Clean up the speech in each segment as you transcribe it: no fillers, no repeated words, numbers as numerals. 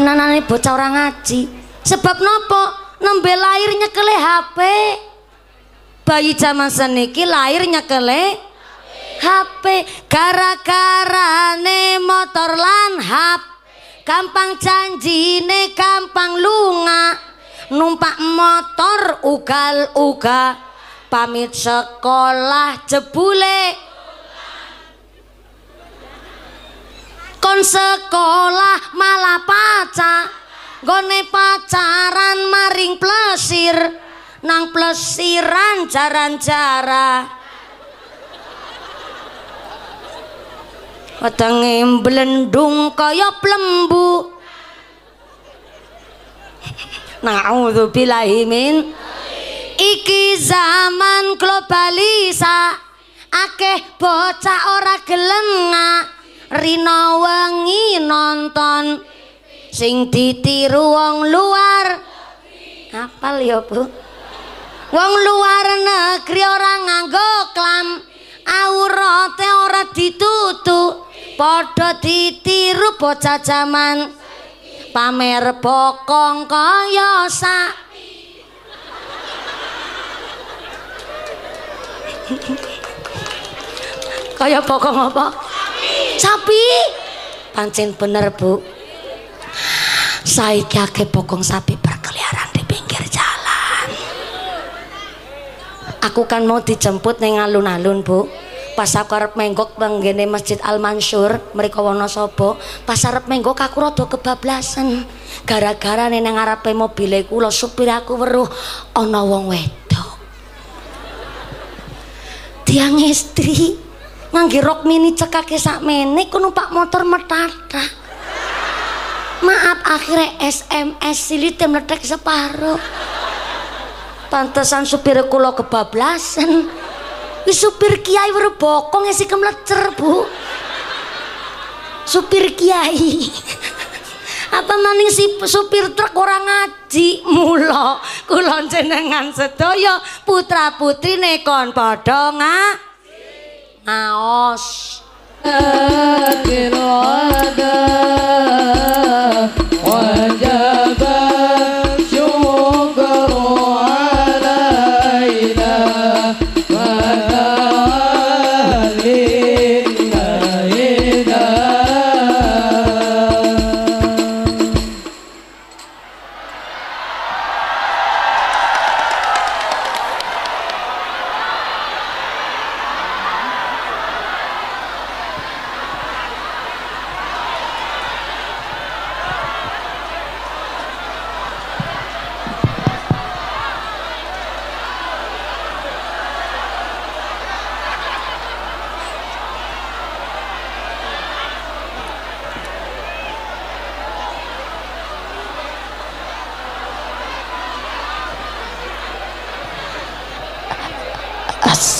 Ananane bocah ora ngaji. Sebab nopo? Nembe lahir nyekele HP. Bayi zaman seniki lahir nyekele HP. Gara-garane motor lan HP. Gampang janjine gampang lunga. Numpak motor ugal-uga. Pamit sekolah jebule kon sekolah malah gone pacaran maring plesir nang plesiran jaran-jara wetenge blendung kaya plembu. Na'udzubillahi min. Iki zaman globalisa akeh bocah ora gelem rino wengi nonton sing ditiru wong luar. Apal ya Bu? Wong luar negeri ora nganggo klam, aurate ora ditutup, padha ditiru bocah zaman pamer bokong kaya sak. Kaya bokong apa? Sapi. Pancen bener Bu. Saiki akeh bokong sapi berkeliaran di pinggir jalan. Aku kan mau dijemput ning alun-alun Bu. Pas aku arep menggok penggene Masjid Al Mansur mriko Wonosobo, pas arep menggok aku rada kebablasan. Gara-gara ning ngarepe mobile kula supir aku weruh ana wong wedok. Tiang istri ngangge rok mini cekake sakmene ku numpak motor metata. Maaf akhirnya SMS silite meletek separuh. Pantesan supir kula kebablasan. Wis supir kiai weruh bokong isi kemlecer Bu. Supir kiai. Apa maning si supir truk ora ngaji. Mula kula jenengan sedaya putra putrine kon padha ngaos.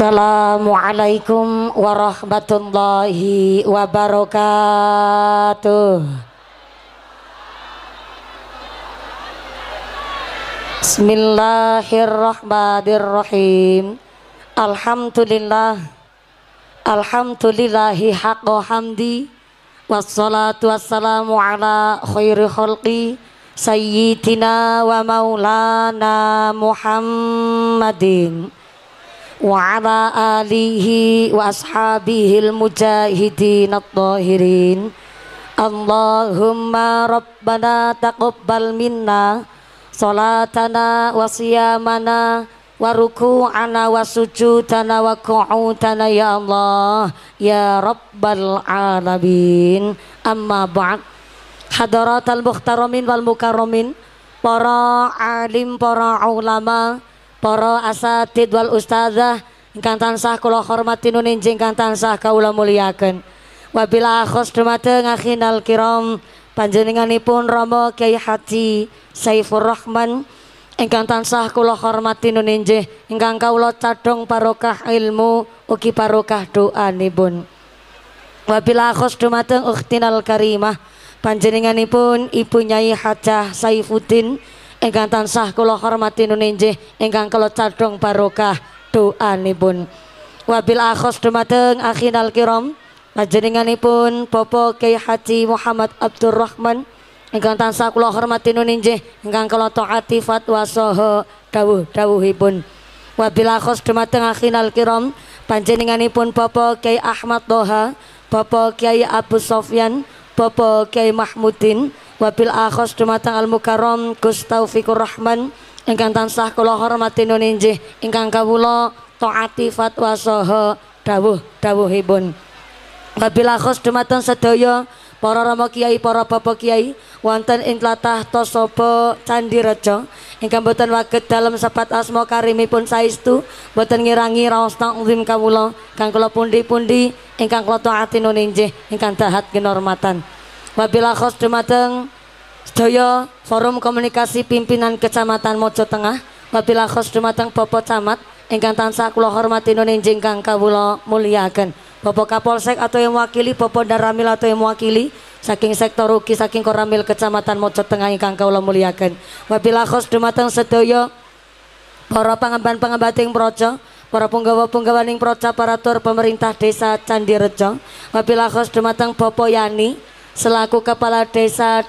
Assalamualaikum warahmatullahi wabarakatuh. Bismillahirrahmanirrahim. Alhamdulillah. Alhamdulillahi haqqa hamdi. Wassalatu wassalamu ala khairi khalqi sayyidina wa maulana Muhammadin wa ala alihi wa ashabihil mujahidin at-tahirin. Allahumma rabbana taqabbal minna salatana wa siyamana wa ruku'ana wa sujudana wa qu'udana ya Allah ya rabbal alamin. Amma ba'd. Hadaratal muhtaramin wal mukarramin, para alim, para ulama, para asatid wal ustazah ingkang tansah kula hormati nuninjing ingkang tansah kawula muliaken. Wabila akhos dumateng akhinal kiram panjenenganipun Rama Kyai Haji Saifur Rahman ingkang tansah kula hormati nuninjih ingkang kawula cadhong barokah ilmu ugi barokah doanipun. Wabila akhos dumateng ukhtinal karimah panjenenganipun Ibu Nyai Hajah Saifuddin ingkang tansah kula hormati nuninjih ingkang kula cadhong barokah doanipun. Wabil akhos dumateng akhinal kiram panjenenganipun Bapak Kyai Haji Muhammad Abdurrahman ingkang tansah kula hormati nuninjih ingkang kula taati fatwa saha dawuh-dawuhipun. Wabil akhos dumateng akhinal kiram panjenenganipun Bapak Kyai Ahmad Toha, Bapak Kyai Abu Sofyan, Bapak Kyai Mahmudin. Wabil akhos dumateng al mukarram Gus Taufikur Rahman ingkang tansah kula hormati nuninjih ingkang kawula taati fatwa saha dawuh-dawuhipun. Wabil akhos dumateng sedaya para rama kiai, para bapak kiai wonten ing tlatah Tasaba Candi Reja ingkang boten waget dalem sepat asma karimipun saestu boten ngirangi raos takzim kawula kang kula pundi-pundi ingkang kula taati nuninjih ingkang dahat kinurmatan. Wabil akhos dumateng sedaya forum komunikasi pimpinan Kecamatan Mojo Tengah. Wabil akhos dumateng Bapak Camat ingkang tansah kula hormati nuninjih ingkang kawula mulyakaken. Bapak Kapolsek atau yang mewakili, Bapak Daramil atau yang mewakili saking sektor ugi saking Koramil Kecamatan Mojo Tengah ingkang kawula mulyakaken. Wabil akhos dumateng sedaya para pangemban-pengembating projo, para punggawa-punggawaning projo aparatur pemerintah Desa Candi Reja. Wabil akhos dumateng Bapak Yani selaku Kepala Desa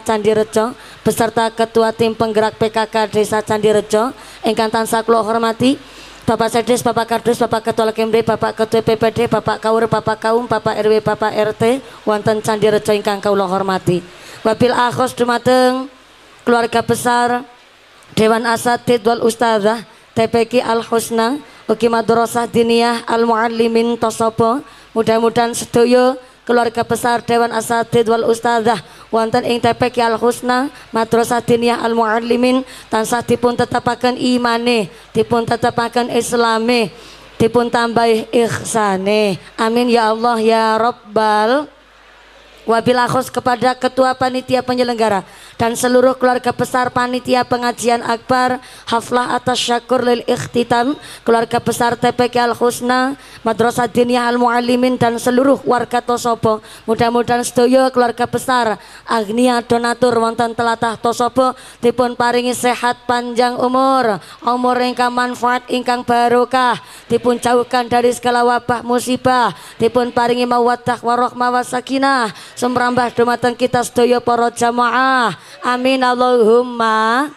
Candi Reja beserta Ketua Tim Penggerak PKK Desa Candi Reja ingkang tansah kula hormati Bapak Sedis, Bapak Kardus, Bapak Ketua Lekemde, Bapak Ketua PPD, Bapak Kaur, Bapak Kaum, Bapak RW, Bapak RT wonten Candi Reja ingkang kawula hormati. Wabil akhos dumateng keluarga besar Dewan Asatidz wal Ustadzah TPQ Al Husna ugi Madrasah Diniyah Al Muallimin Tasaba. Mudah-mudahan sedaya keluarga besar Dewan Asatidz wal Ustadzah wonten ing TPQ Al Husna Madrasah Diniyah Al Muallimin tansah dipun tetapaken imane, dipun tetapaken islame, dipun tambah ihsane. Amin ya Allah ya Rabbal. Wabil akhos kepada Ketua Panitia Penyelenggara dan seluruh keluarga besar Panitia Pengajian Akbar Haflah atas Syakur lil Ikhtitam, keluarga besar TPQ Al Husna Madrasah Diniyah Al Muallimin dan seluruh warga Tasaba. Mudah-mudahan sedaya keluarga besar agnia donatur wonten tlatah Tasaba dipun paringi sehat panjang umur ingkang manfaat ingkang barokah, dipun jauhkan dari segala wabah musibah, dipun paringi mawaddah warahmah wasakinah sumrambah dumateng kita sedaya para jamaah. Amin Allahumma.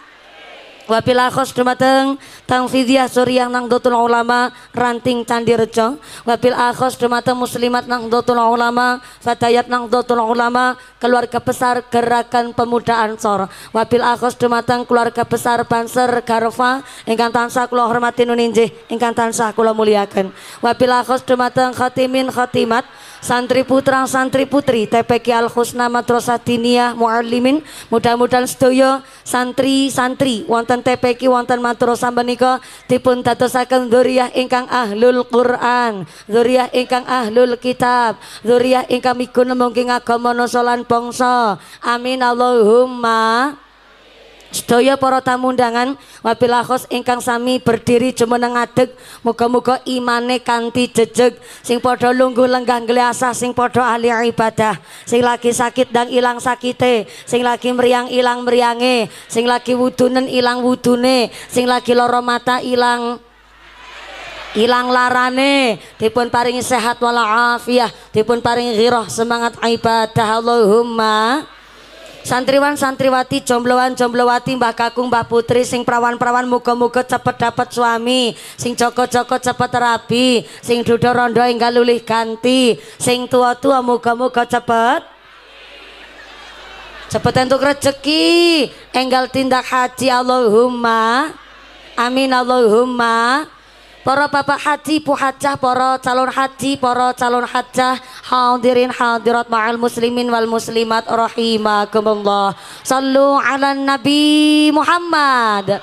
Wabil akhos dumateng Tangfidiyah Suriah Nahdlatul Ulama Ranting Candi Reja. Wabil akhos dumateng Muslimat Nahdlatul Ulama Fatayat Nahdlatul Ulama keluarga besar Gerakan Pemuda Ansor. Wabil akhos dumateng keluarga besar Banser Garfa ingkang tansah kula hormati nuninjih ingkang tansah kula mulyakaken. Wabil akhos dumateng Khatimin Khatimat santri putra santri putri TPQ Al Husna Madrasah Diniyah Muallimin. Mudah-mudahan sedaya santri-santri wonten TPQ wonten madrasah menika dipun dadosaken dzurriyyah ingkang ahlul Quran, dzurriyyah ingkang ahlul kitab, dzurriyyah ingkang miguna mungkin agama nusa lan bangsa. Amin Allahumma. Sedaya para tamu undangan wabil akhos ingkang sami berdiri jumeneng ngadeg muga-muga imane kanthi jejeg, sing padha lungguh lenggah ngliasah, sing padha ahli ibadah, sing lagi sakit dan ilang sakite, sing lagi meriang ilang meriange, sing lagi wudunen ilang wudune, sing lagi lara mata ilang larane, dipun paringi sehat walafiah, dipun paringi ghirah semangat ibadah. Allahumma. Santriwan santriwati jombloan jomblowati mbah kakung mbah putri sing prawan-prawan muga-muga cepet dapat suami, sing joko-joko cepet rabi, sing duda rondo enggal lulih ganti, sing tua-tua muga-muga cepet entuk rezeki enggal tindak haji. Allahumma amin Allahumma. Para bapak haji, bu hajah, para calon haji, para calon hajah, hadirin hadirat ma'al muslimin wal muslimat rahimakumullah. Sallu ala Nabi Muhammad.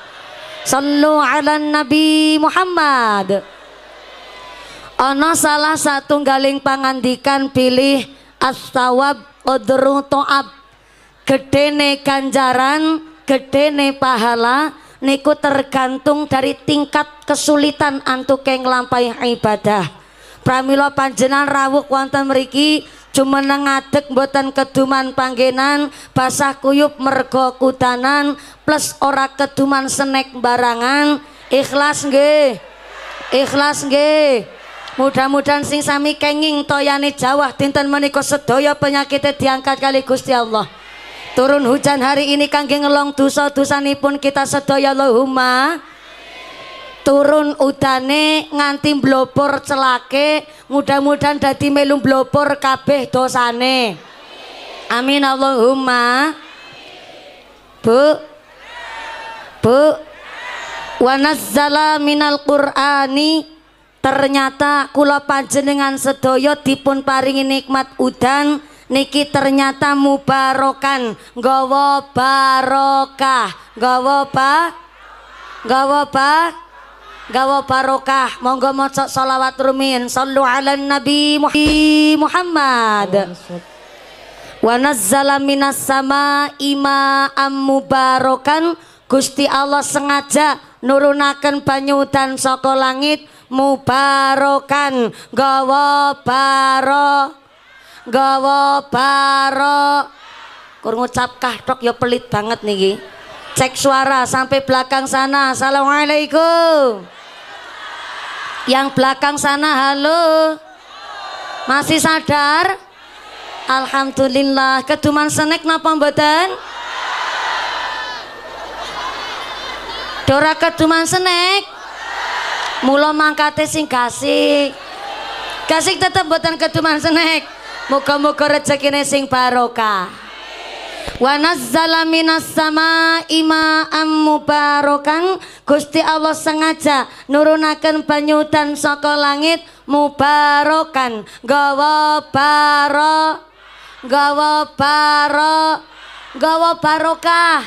Sallu ala Nabi Muhammad. Ana salah satunggaling pangandikan pilih as-sawab qadru ta'ab. Gedene ganjaran, gedene pahala niku tergantung dari tingkat kesulitan antuke nglampahi ibadah. Pramila panjenengan rawuh wonten mriki jumeneng ngadeg mboten keduman panggenan, basah kuyup merga kudanan, plus ora keduman senek barangan. Ikhlas nggih? Ikhlas nggih? Mudah-mudahan sing sami kenging toyane jawah dinten menika sedaya penyakite diangkat kali Gusti Allah. Turun hujan hari ini kangge ngelong dosa-dosanipun kita sedaya Allahumma. Turun udane nganti blopor celake, mudah-mudahan dadi melu blopor kabeh dosane. Amin Allahumma. Bu wa nazzala minal qur'ani, ternyata kula panjenengan sedaya dipun paringi nikmat udan niki ternyata mubarokan, nggawa barokah, nggawa barokah. Monggo maca sholawat rumiyin sallu ala nabi Muhammad. Wa nazzala minas samaa'i ma'am mubarokan, Gusti Allah sengaja nurunaken banyu udan saka langit mubarokan, gawa baro. Kur ngucap kathok ya pelit banget niki. Cek suara sampai belakang sana. Assalamualaikum. Yang belakang sana halo. Masih sadar? Alhamdulillah. Keduman senek napa mboten? Dora keduman senek. Mula mangkate sing gasik. Gasik tetep mboten keduman senek. Muga-muga rezekine sing barokah. Wa nazzala minas samaa'i ma'am mubarokan, Gusti Allah sengaja nurunaken banyu udan saka langit mubarokan, gawa barokah.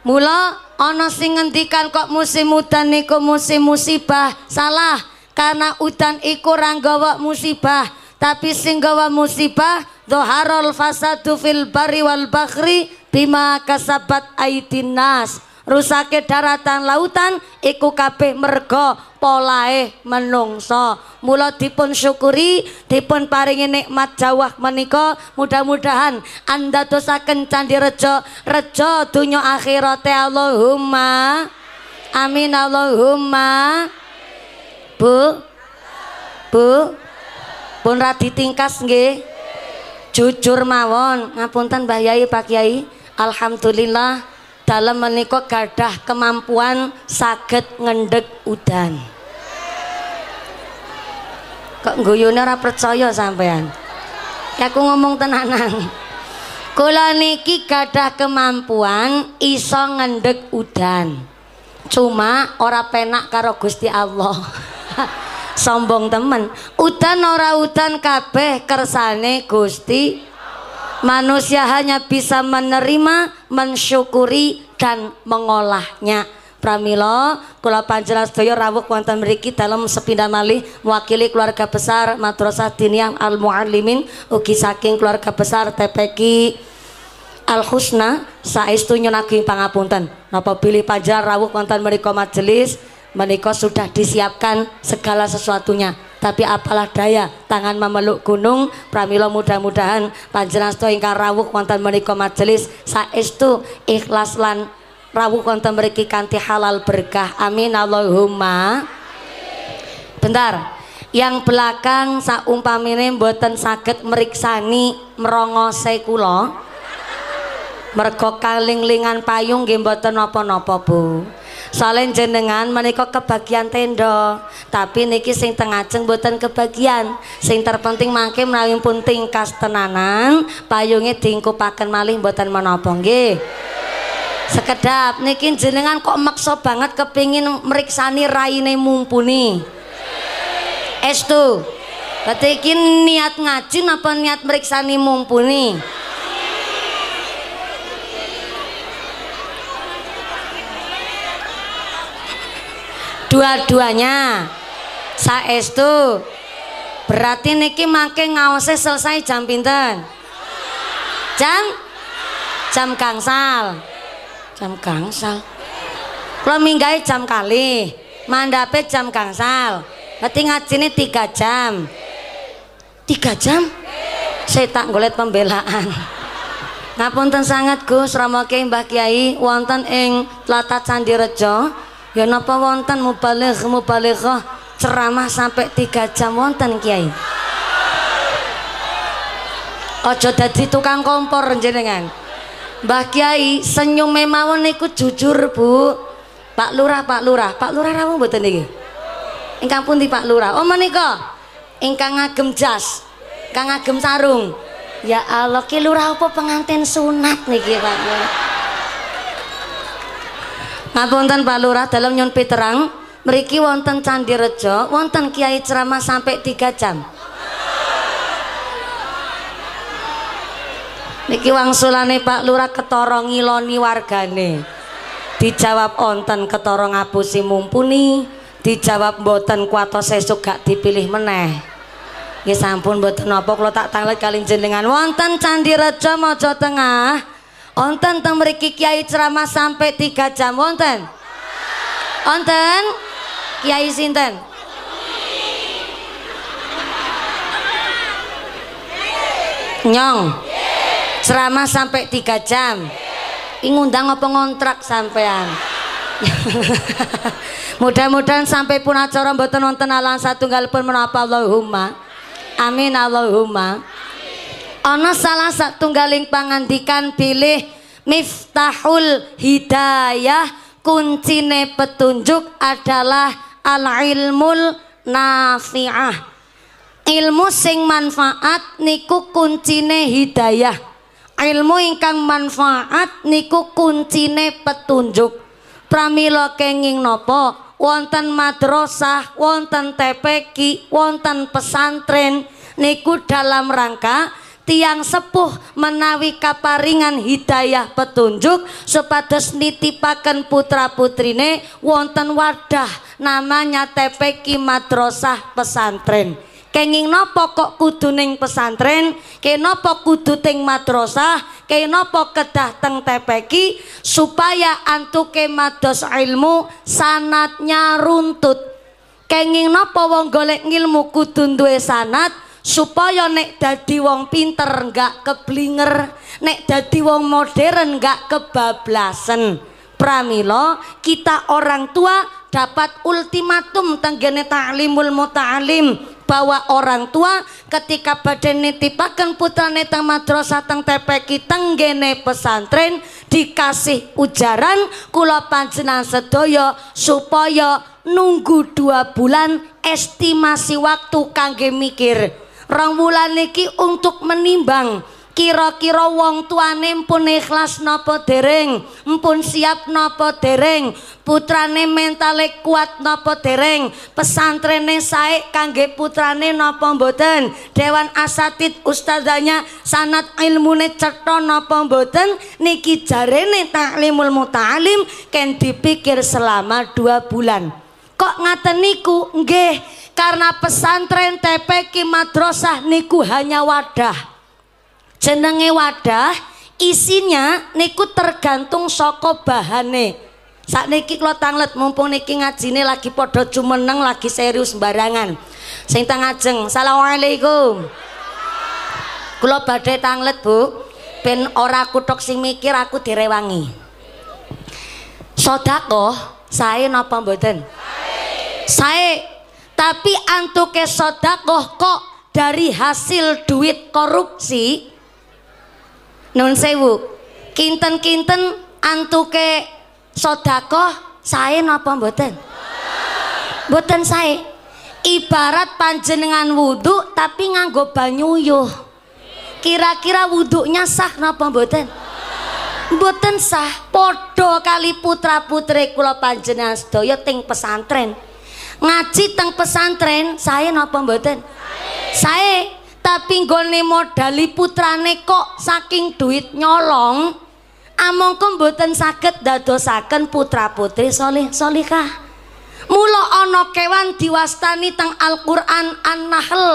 Mula ana sing ngendikan kok musim udan niku musim musibah. Salah, karena udan iku ora nggawa musibah, tapi sing gawa musibah dhaharul fasadu fil barri wal bahri bima kasabat aidin nas. Rusake daratan lautan iku kabeh merga polahe menungso. Mula dipun syukuri, dipun paringi nikmat jawah menika, mudah-mudahan anda dosaken candi rejo dunya akhirate Allahumma amin Allahumma. Bu pun ra ditingkas nggih, jujur mawon. Ngapunten Mbah Yai Pak Yai, alhamdulillah dalam menika gadah kemampuan saged ngendheg udan. Kok guyune ora percaya sampean? Ya aku ngomong tenanan. Kula niki gadah kemampuan iso ngendheg udan. Cuma ora penak karo Gusti Allah. Sombong temen. Udan ora udan kabeh kersane Gusti. Manusia hanya bisa menerima, mensyukuri dan mengolahnya. Pramila kula panjenengan sedaya rawuh wonten mriki dalem sepindhah malih mewakili keluarga besar Madrasah Diniyah Al Muallimin ugi saking keluarga besar TPQ Al Husna saestu nyunaking pangapunten napa bilih panjenengan rawuh wonten mriku majelis menika sudah disiapkan segala sesuatunya. Tapi apalah daya tangan memeluk gunung. Pramila mudah-mudahan panjenengan sedaya ingkang rawuh wonten menika majelis saestu ikhlas lan rawuh wonten mriki kanthi halal berkah. Amin Allahumma. Bentar. Yang belakang saumpamine mboten saged meriksani merongose kula. Merga kalinglingan payung nggih mboten napa-napa, Bu. Soalnya jenengan menika kebagian tenda, tapi niki sing teng ajeng mboten kebagian. Sing terpenting mangke menawi pun tingkas tenanan, payunge diingkupaken malih mboten menapa nggih. Sekedap niki jenengan kok maksa banget kepingin meriksani raine mumpuni. Estu. Berarti iki niat ngaji napa niat meriksani mumpuni? Dua-duanya saestu. Berarti niki mangke ngaose selesai jam pinten? Jam gangsal. Jam gangsal. Kula minggahe jam kalih, mandhape jam gangsal. Berarti ngajine 3 jam. 3 jam? Saya tak golek pembelaan. Ngapunten sangat Gus, ramoke Mbah Kiai wonten ing Tlatah Candirejo. Ya napa wonten mubalighah ceramah sampai 3 jam wonten Kiai. Ojo dadi tukang kompor jenengan. Mbah Kiai senyum mawon niku jujur Bu. Pak Lurah rawuh mboten niki? Ingkang pundi Pak Lurah? Oh menika ingkang ngagem jas, ingkang ngagem sarung. Ya Allah, ki lurah apa pengantin sunat niki Pak Lurah. Ngapunten Pak Lurah, dalam nyun piterang mriki wonten Candi Rejo, wonten kiai ceramah sampai 3 jam. Niki wangsulane Pak Lurah ketara ngiloni wargane. Dijawab onten ketara ngapusi mumpuni, dijawab mboten kuatos sesuk gak dipilih meneh. Nggih sampun mboten napa kula tak tanglet kali jenengan wonten Candi Rejo Mojo Tengah. Wonten teng mriki kiai ceramah sampai 3 jam wonten. Wonten kiai sinten? Nyong. Ceramah sampai 3 jam. Ngundang apa ngontrak sampean? Mudah-mudahan sampai pun acara mboten wonten alang satunggalipun menapa Allahumma. Amin Allahumma. Ana salah satunggaling pangandikan pilih miftahul hidayah, kuncine petunjuk adalah al ilmul nafi'ah. Ilmu sing manfaat niku kuncine hidayah. Ilmu ingkang manfaat niku kuncine petunjuk. Pramila kenging napa wonten madrasah, wonten TPQ, wonten pesantren niku dalam rangka tiang sepuh menawi kaparingan hidayah petunjuk supados nitipaken putra putrine wonten wadah namanya TPQ madrasah pesantren. Kenging napa kok kudu ning pesantren, kenapa kudu teng madrasah, kenapa kedah teng TPQ supaya antuke mados ilmu sanatnya runtut. Kenging napa wong golek ngilmu kudu duwe sanat supaya nek dadi wong pinter enggak keblinger, nek dadi wong modern enggak kebablasan. Pramila kita orang tua dapat ultimatum tenggene ta'limul muta'alim bahwa orang tua ketika badhe nitipaken putrane teng madrasah teng TPQ tenggene pesantren dikasih ujaran kula panjenengan sedaya supaya nunggu 2 bulan estimasi waktu kangge mikir. 2 wulan niki untuk menimbang kira-kira wong tuane mpun ikhlas napa dereng, mpun siap napa dereng, putrane mentale kuat napa dereng, pesantrene sae kangge putrane napa mboten, dewan asatid ustazanya sanad ilmune cetha napa mboten. Niki jarene taklimul muta'alim ken dipikir selama 2 bulan. Kok ngaten niku? Nggih, karena pesantren TPQ madrasah niku hanya wadah. Jenenge wadah, isinya niku tergantung saka bahane. Sakniki kula tanglet mumpung niki ngajine lagi padha jumeneng, lagi serius sembarangan. Sing teng ajeng, assalamualaikum. Kula badhe tanglet Bu, ben ora aku tok sing mikir, aku direwangi. Sedekah sae napa mboten? Sae. Tapi antuke sedekah kok dari hasil duit korupsi. Nun sewu, kinten-kinten antuke sedekah sae napa mboten? Mboten sae. Ibarat panjenengan wudhu tapi nganggo banyu uyuh. Kira-kira wudhunya sah napa mboten? Mboten sah. Padha kali putra-putri kula panjenengan sedaya teng pesantren. Ngaji teng pesantren sae napa mboten? Sae. Tapi nggone modali putrane kok saking duit nyolong, amangka mboten saged dadosaken putra-putri saleh salihah. Mula ana kewan diwastani teng Al-Qur'an An-Nahl.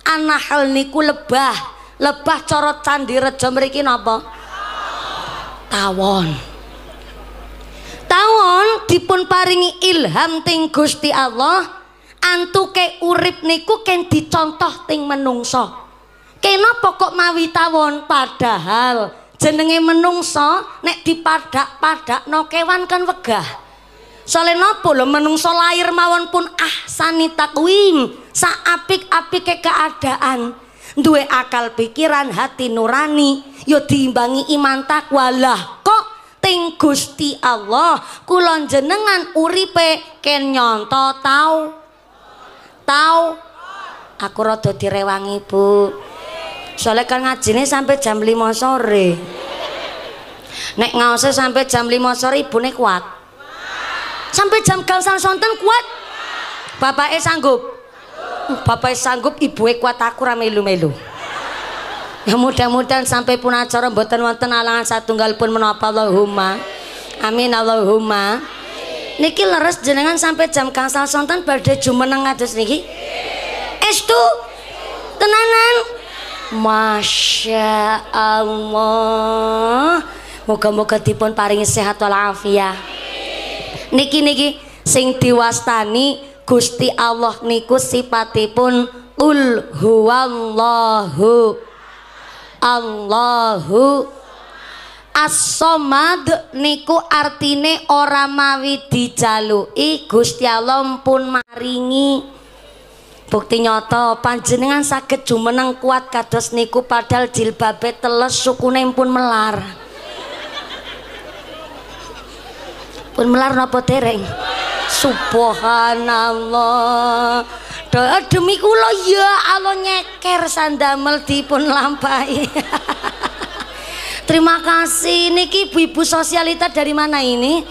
An-Nahl niku lebah. Lebah cara Candi Rejo mriki napa? Tawon. Tawon dipun paringi ilham ting Gusti Allah. Antuke urip niku ken dicontoh ting menungso. Kenapa kok mawi tawon? Padahal jenenge menungso nek dipadak-padakno kewan kan wegah. Soale napa lho menungso lahir mawon pun ahsani takwim, sak apik-apike keadaan. duwe akal pikiran hati nurani yo diimbangi iman takwa. Lah kok ting Gusti Allah kula jenengan uripe ken nyonto tau aku rada direwangi Bu, soalnya kan ngajine sampai jam 5 sore. Nek ngaose sampai jam 5 sore ibune kuat, sampai jam gangsal sonten kuat. Bapake sanggup, bapake sanggup, ibuke kuat, aku ra melu-melu. Ya mudah-mudahan sampai pun acara mboten wonten alangan satunggal pun menapa. Allahumma amin Allahumma. Niki leres jenengan sampai jam gangsal sonten badhe jumeneng kados niki. Estu tenanan. Masya Allah. Moga-moga dipun paringi sehat walafiat. Niki sing diwastani Gusti Allah niku sipatipun Qul huwallahu Allahu As-Somad niku artine ora mawi dijaluki Gusti Allah pun maringi. Bukti nyata panjenengan saged jumeneng kuat kados niku padahal jilbabe teles sukune pun melar. Pun melar napa dereng? Subhanallah. Demi kula ya Allah nyeker sandamel dipun lampahi. Terima kasih. Niki ibu-ibu sosialita dari mana ini?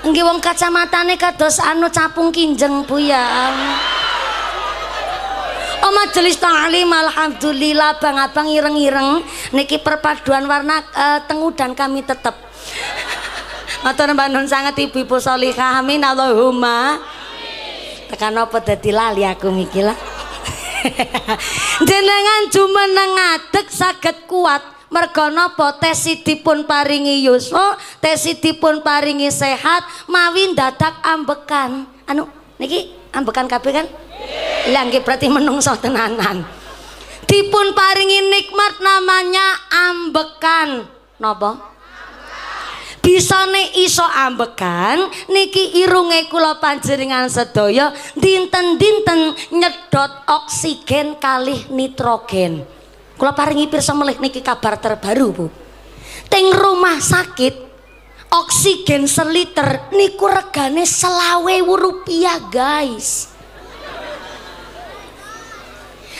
Nggih wong kacamatane kados anu Capung Kinjeng Bu ya. Oh majelis ta'lim alhamdulillah bang-abang ireng-ireng niki perpaduan warna tengu dan kami tetep. Matur nuwun sanget ibu-ibu sholihah amin Allahumma. Tekan apa dadi lali aku mikir lah. Jenengan jumeneng ngadeg saged kuat merga napa tesidipun paringi yuswa, tesidipun paringi sehat mawi dadak ambekan. Anu niki ambekan kabeh kan? Lah nggih berarti menungso tenanan. Dipun paringi nikmat namanya ambekan. Napa? Bisane iso ambekan niki irunge kula panjenengan sedaya dinten-dinten nyedot oksigen kalih nitrogen. Kula paringi pirsa melih niki kabar terbaru Bu. Teng rumah sakit oksigen seliter niku regane 20.000 rupiah guys.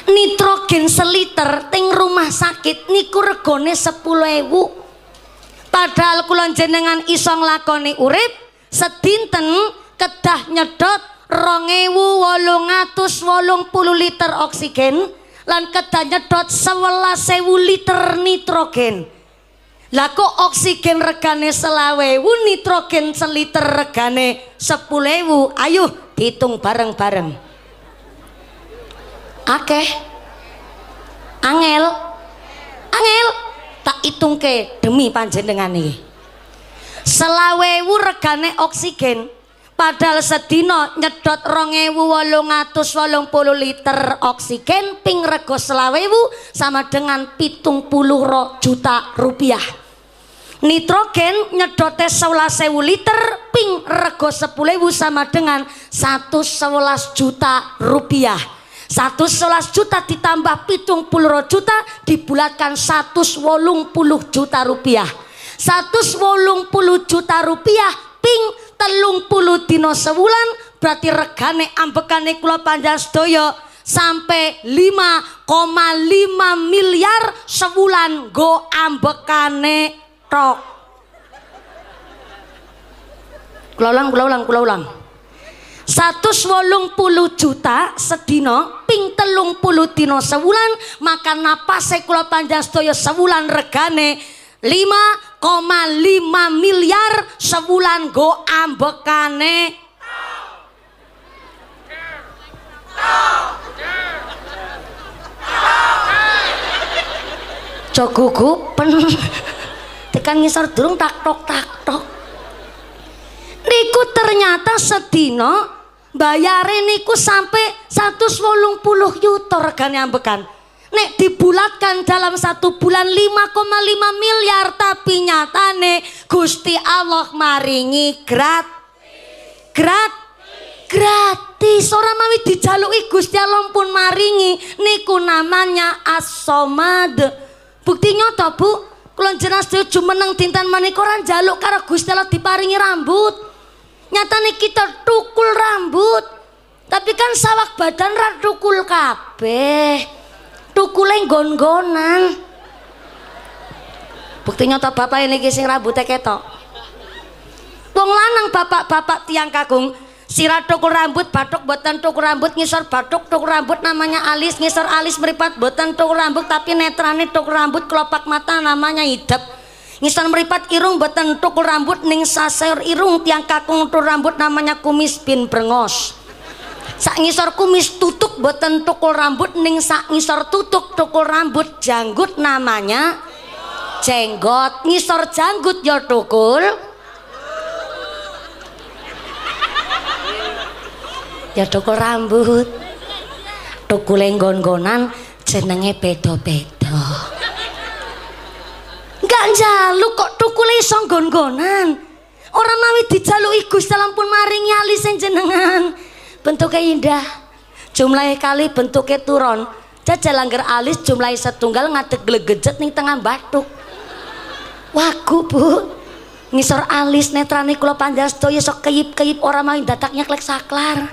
Nitrogen seliter teng rumah sakit niku regane 10.000. Padahal kula jenengan iso nglakoni urip sedinten kedah nyedot 2.880 liter oksigen lan kedah nyedot 11.000 liter nitrogen. Lah kok oksigen regane 20.000, nitrogen seliter regane 10.000. Ayo dihitung bareng-bareng. Akeh. Angel. Tak hitungke demi panjenengan iki. 20.000 regane oksigen padahal sedina nyedot 2.880 liter oksigen ping rego 20.000 sama dengan 70 juta rupiah. Nitrogen nyedote 11.000 liter ping rego 10.000 sama dengan 111 juta rupiah. 111 juta ditambah 70 juta dibulatkan 180 juta rupiah. 180 juta rupiah ping 30 dino sewulan berarti regane ambekane kula panjenengan sedaya sampai 5,5 miliar sebulan go ambekane tok. Kula ulang. 180 juta sedina ping 30 dino sewulan maka napase kula panjenengan sedaya sewulan regane 5,5 miliar sebulan go ambekane jogugupen tekan ngisor durung tak tok niku ternyata sedina bayare niku sampai 180 juta regane ambekan. Nek dibulatkan dalam 1 bulan 5,5 miliar tapi nyatane Gusti Allah maringi gratis, ora mawi dijaluki Gusti Allah pun maringi. Niku namanya As-Somad. Bukti nyata Bu, kula jenengan setuju meneng dinten menika ora njaluk karo Gusti Allah diparingi rambut. Nyatane kita tukul rambut, tapi kan sawak badan ra tukul kabeh. Tukule nggon-nggonan. Bukti nyata bapak ini sing rambutnya ketok. Wong lanang bapak-bapak tiang kakung sirah tukul rambut, batuk boten tukul rambut, ngisor batuk tukul rambut namanya alis, ngisor alis meripat boten tukul rambut, tapi netrane tukul rambut, kelopak mata namanya hidap. Ngisor meripat irung boten tukul rambut, ning saseor irung tiang kakung tukul rambut namanya kumis bin brengos. Sak ngisor kumis tutuk boten tukul rambut, ning sak ngisor tutuk tukul rambut janggut namanya jenggot. Ngisor janggut ya tukul ya tukul rambut. Tukul nggon-nggonan jenenge beda-beda. Enggak njaluk kok tukul iso nggon-nggonan. Ora mawi dijaluki Gusti Allah pun maringi alis jenengan. Bentuknya indah, jumlahnya kali bentuknya turun. Jajal langgar alis jumlahnya setunggal ngadeg glegejet ning tengah batuk. Wagu Bu, ngisor alis netrane kula panjang sedaya sok keyip-keyip ora mawi dadak nyeklek saklar.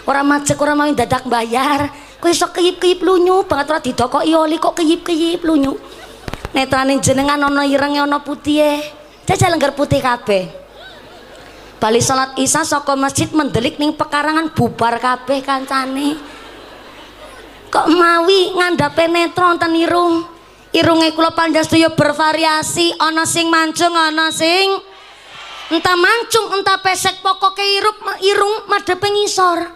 Ora majek ora mawi dadak bayar. Kowe sok keyip-keyip lunyu banget ora didokoki oli kok keyip-keyip lunyu. Netrane jenengan ana irenge ana putihe. Jajal langgar putih kabeh. Bali salat Isya saka masjid mendelik ning pekarangan bubar kabeh kancane. Kok mawi ngandhape netra wonten irung. Irunge kula panjang sedaya bervariasi, ana sing mancung, ana sing entah mancung, entah pesek, pokoke irung madhepe ngisor.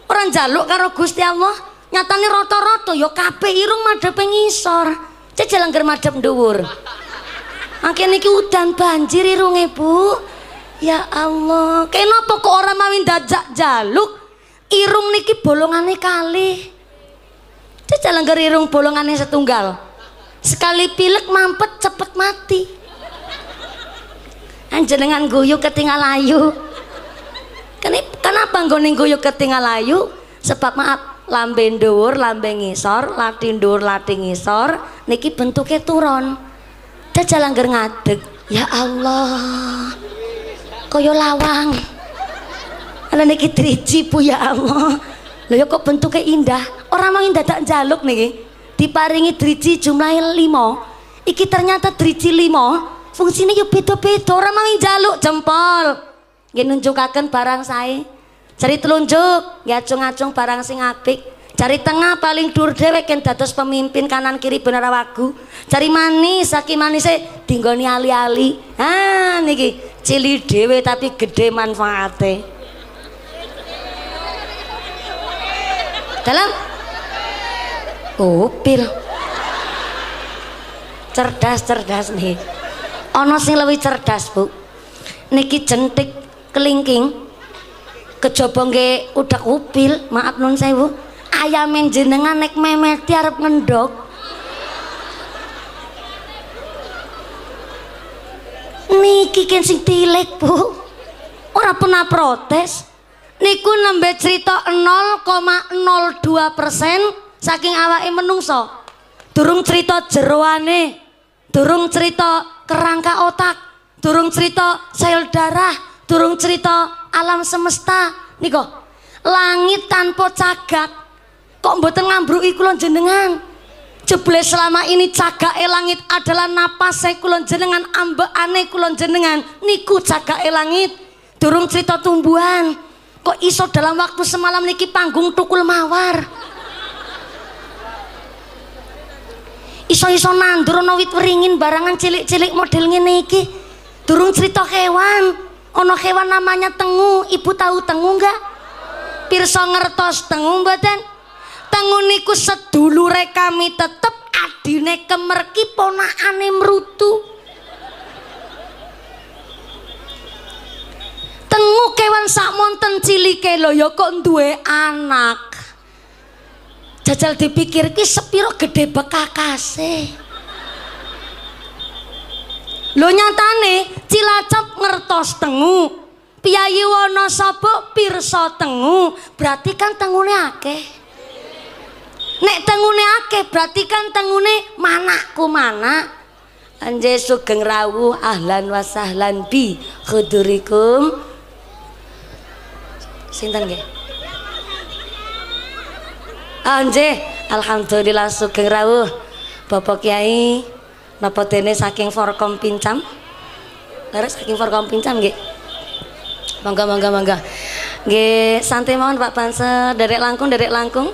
Ora njaluk karo Gusti Allah, nyatane rata-rata ya kabeh irung madhepe ngisor. Jajal angger madhep dhuwur. Mangke niki udan banjir irunge Bu. Ya Allah, kenapa kok ora mawi ndajak jaluk? Irung niki bolongane kalih. Jajal angger irung bolongane setunggal. Sekali pilek mampet cepet mati. Anjenengan guyu ketinggal ayu. Kenapa nggone guyu ketinggal ayu? Sebab maaf, lambe dhuwur, lambe ngisor, lati dhuwur, lati ngisor, niki bentuknya turun. Jajal angger ngadeg. Ya Allah, kaya lawang. Ala niki driji Bu ya Allah. Lho ya kok bentuknya indah. Orang mau dadak njaluk niki. Diparingi driji jumlahnya 5. Iki ternyata driji 5 fungsine ya beda-beda. Ora mau njaluk jempol nggih nunjukaken barang sae, cari telunjuk nggih acung-acung barang sing apik, cari tengah paling dhuwur dhewe ken dados pemimpin, kanan kiri bener wagu, cari manis saking manise dinggoni ali-ali. Ah niki cilik dhewe tapi gede manfaate. Dalam upil cerdas nih. Ono sing lebih cerdas Bu. Niki jentik kelingking kejaba nggih udak upil. Maaf nun sewu. Ayam jenengan nek memeti arep ngendok. Niki kan sing tilik Bu. Ora pernah protes. Niku nembe cerita 0,02% saking awake menungso. Durung cerita jeroane, durung cerita kerangka otak, durung cerita sel darah, durung cerita alam semesta. Niko langit tanpa cagak kok mboten ngambruki kula jenengan. Jebule selama ini cagake langit adalah napase kula jenengan, ambekane kula jenengan. Niku cagake langit. Durung cerita tumbuhan kok iso dalam waktu semalam niki panggung tukul mawar. Iso-iso nandur ana wit weringin barangan cilik-cilik model ngene iki. Durung cerita hewan. Ana hewan namanya tengu. Ibu tahu tengu enggak? Pirsa ngertos tengu mboten? Tengu niku sedulure kami tetep adine kemerki ponakane mrutu. Tengu kewan sakmonten cilike lho ya kok duwe anak. Jajal dipikir ki sepiro gede bekakase. Lho nyatane Cilacap ngertos tengu, Piyayi Wonosobo pirsa tengu, berarti kan tengune akeh. Nek tengune akeh berarti kan tengune manakku mana. Anje sugeng rawuh ahlan wa sahlan bi khudurikum. Sinten nggih? Anje alhamdulillah sugeng rawuh Bapak Kiai napa dene saking Forkom Pincam. Leres saking Forkom Pincam nggih. Mangga. Nggih, santai mawon Pak Banser, derek langkung.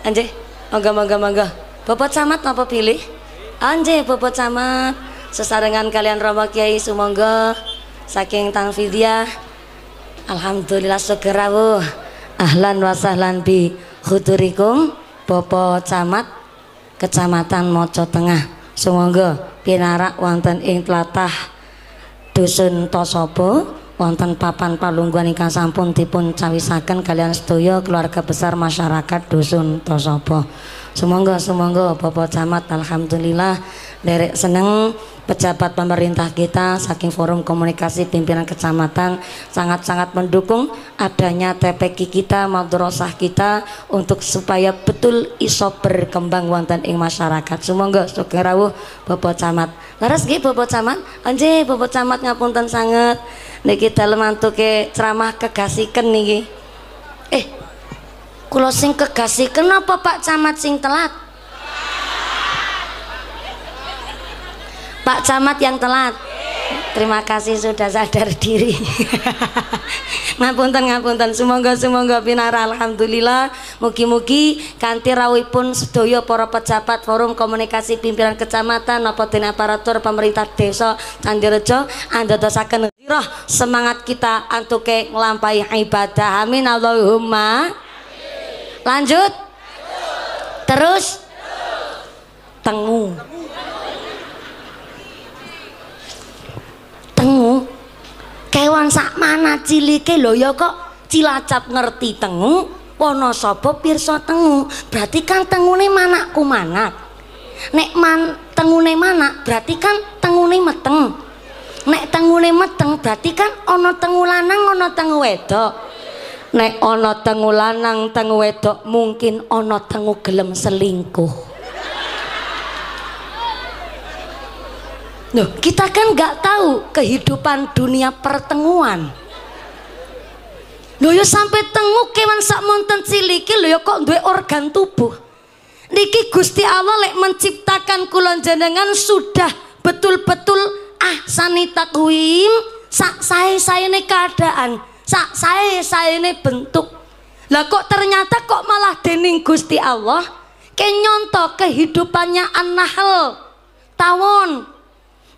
Anje, mangga. Bapak Camat napa pilih? Anje Bapak Camat sesarengan kalian Romo Kiai sumangga saking Tanfidiah. Alhamdulillah syukur rawuh. Ahlan wa sahlan bi khudurikum Bapak Camat Kecamatan Moco Tengah. Sumangga pinarak wonten ing tlatah Dusun Tosobo wonten papan palungguhan ingkang sampun dipun cawisaken kalian sedaya keluarga besar masyarakat Dusun Tosobo. Sumangga Bapak Camat alhamdulillah derek seneng pejabat pemerintah kita saking Forum Komunikasi Pimpinan Kecamatan sangat-sangat mendukung adanya TPQ kita, madrasah kita untuk supaya betul iso berkembang wonten ing masyarakat. Sumangga sugeng rawuh Bapak Camat. Leres nggih Bapak Camat? Anje Bapak Camat ngapunten sanget niki dalem antuke ceramah kegasiken niki. Kula sing kegasiken apa Pak Camat sing telat? Pak Camat yang telat. Terima kasih sudah sadar diri. Ngapunten. Sumangga pinara alhamdulillah. Mugi-mugi kanthi rawuhipun sedaya para pejabat Forum Komunikasi Pimpinan Kecamatan napa dene aparatur pemerintah desa Candirejo andadosaken roh semangat kita antuke nglampahi ibadah. Amin Allahumma. Lanjut. Terus. Tengu kewan sak mana cilike lho ya kok Cilacap ngerti tengu, Wonosobo pirsa tengu, berarti kan tengune manakku manak. Nek tengune manak berarti kan tengune meteng. Nek tengune meteng berarti kan ana tengu lanang ana tengu wedok. Nek ana tengu lanang tengu wedok mungkin ana tengu gelem selingkuh. Loh, kita kan nggak tahu kehidupan dunia pertenguan. Loh ya sampai tengu kewan sak monten ciliki lho ya kok duwe organ tubuh. Niki Gusti Allah lek menciptakan kula jenengan sudah betul-betul ahsani takwim, sak sae-saene keadaan, sak sae-saene bentuk. Lah kok ternyata kok malah dening Gusti Allah kenyonto kehidupannya an-nahl tawon.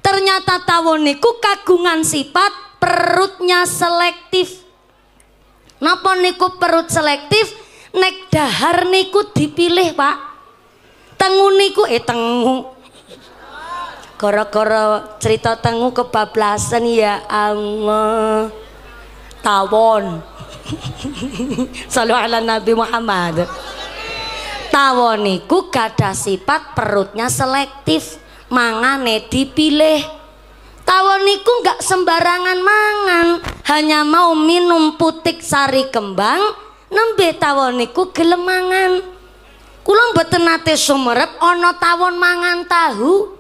Ternyata tawon niku kagungan sifat perutnya selektif. Napa niku perut selektif? Nek dahar niku dipilih Pak. Tengu niku tengu. Gara-gara cerita tengu kebablasan ya Allah. Tawon. Shallallahu ala Nabi Muhammad. Tawon niku gadah sifat perutnya selektif. Mangane dipilih. Tawon niku nggak sembarangan mangan, hanya mau minum putik sari kembang nembe tawon niku gelem mangan. Kula mboten nate sumerep ana tawon mangan tahu.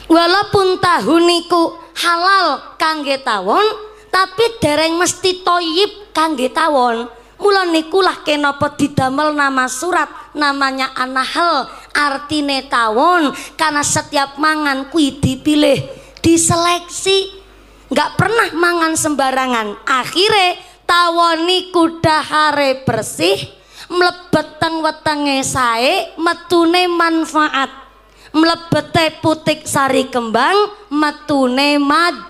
Walaupun tahu niku halal kangge tawon, tapi dereng mesti toyib kangge tawon. Mula niku lah kenapa didamel nama surat namanya an-nahl, artine tawon, karena setiap mangan kui dipilih, diseleksi, nggak pernah mangan sembarangan. Akhirnya tawon niku dahare bersih, mlebet teng wetenge sae, metune manfaat, mlebete putik sari kembang, metune madu.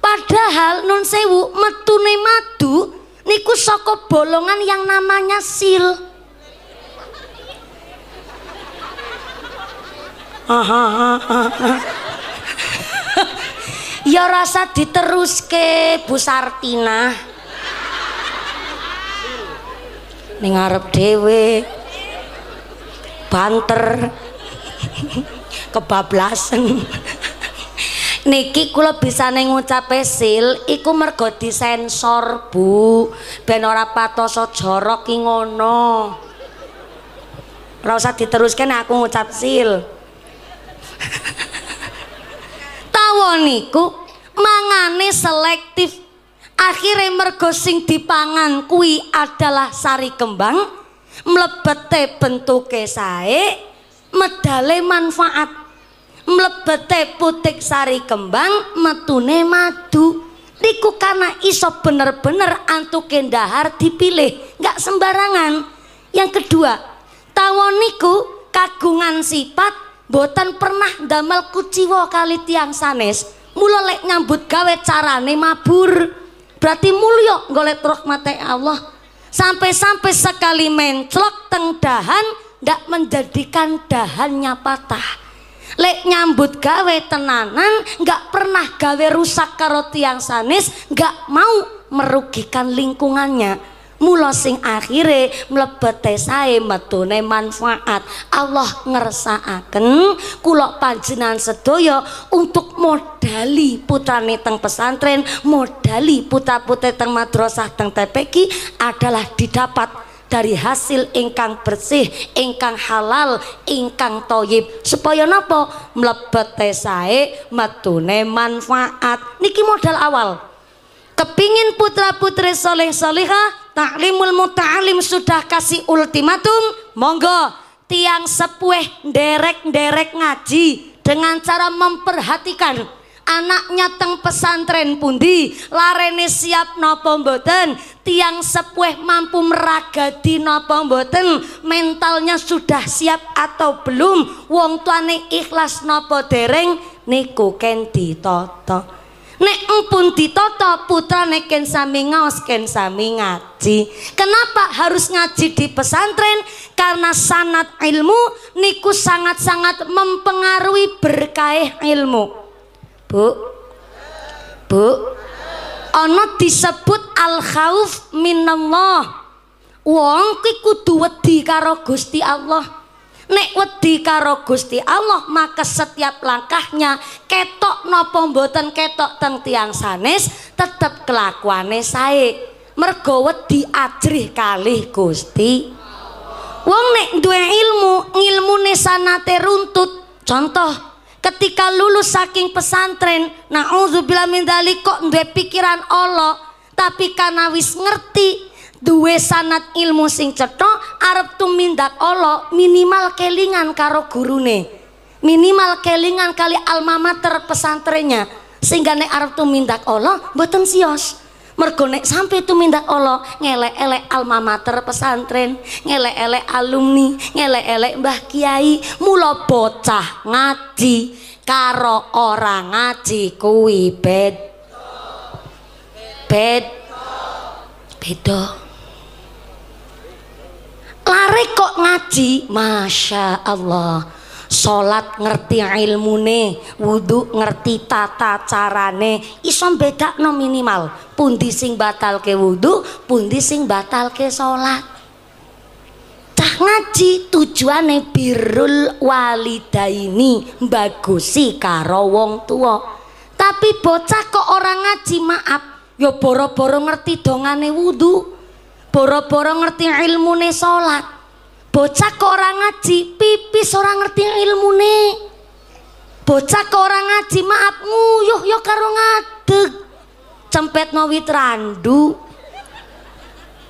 Padahal nun sewu metune madu niku saka bolongan yang namanya sil. Ya rasa diteruske Bu Sartina. Ning ngarep dhewe banter kebablasan. Niki kula bisane ngucape sil iku mergo disensor Bu, ben ora patoso jorok ki ngono. Ora usah diteruske nek aku ngucap sil. Tawon niku mangane selektif. Akhire mergo sing dipangan kuwi adalah sari kembang, mlebete bentuke sae, medale manfaat. Mlebete putik sari kembang, metune madu. Niku karena iso bener-bener antuke ndahar dipilih, nggak sembarangan. Yang kedua, tawon niku kagungan sifat boten pernah damel kuciwa kali tiang sanes. Mula lek nyambut gawe carane mabur. Berarti mulya golek rahmate Allah. Sampai-sampai sekali menclok teng dahan ndak menjadikan dahannya patah. Lek nyambut gawe tenanan nggak pernah gawe rusak karo tiang sanes, nggak mau merugikan lingkungannya. Mula sing akhire mlebete sae metune manfaat. Allah ngersakaken kula panjenengan sedaya untuk modali putrane teng pesantren, modali putra-putri teng madrasah teng TPQ adalah didapat dari hasil ingkang bersih, ingkang halal, ingkang thayyib. Supaya napa? Mlebete sae metune manfaat. Niki modal awal. Kepingin putra-putri soleh solihah, taklimul muta'alim sudah kasih ultimatum, monggo tiang sepuh derek-derek ngaji dengan cara memperhatikan anaknya teng pesantren pundi, larene siap napa mboten, tiang sepuh mampu meragati napa mboten, mentalnya sudah siap atau belum, wong tuane ikhlas napa dereng, niku ken ditata. Nek empun ditata putrane ken sami ngaos ken sami ngaji. Kenapa harus ngaji di pesantren? Karena sanad ilmu niku sangat-sangat mempengaruhi berkah ilmu. Bu, ana disebut al khauf minallah. Wong ki kudu wedi karo Gusti Allah. Nek wedi karo Gusti Allah, maka setiap langkahnya ketok napa mboten ketok teng tiang sanes tetep kelakuane sae. Mergo wedi ajrih kalih Gusti. Wong nek duwe ilmu, ngilmune sanate runtut. Contoh, ketika lulus saking pesantren, naudzubillah min dzalik kok duwe pikiran Allah, tapi karena wis ngerti duwe sanad ilmu sing cetha arep tumindak Allah, minimal kelingan karo gurune, minimal kelingan kali alma mater pesantrennya, sehingga nek arep tumindak Allah mboten sios. Mergo nek sampai tumindak Allah ngelek-elek alma mater pesantren, ngelek-elek alumni, ngelek-elek mbah kiai. Mula bocah ngaji karo orang ngaji kuwi beda. Lare kok ngaji, masya Allah, sholat ngerti ilmune, wudhu ngerti tata carane, iso bedakno minimal pundi sing batalke wudhu, pundi sing batalke sholat. Cah ngaji tujuane birrul walidaini, bagusi karo wong tua. Tapi bocah kok orang ngaji, maaf, yo boro-boro ngerti dongane wudhu, boro-boro ngerti ilmune sholat. Bocah kok orang ngaji pipis orang ngerti ilmune. Bocah kok orang ngaji maaf nguyuh yo karo ngadeg, cempetno wit randu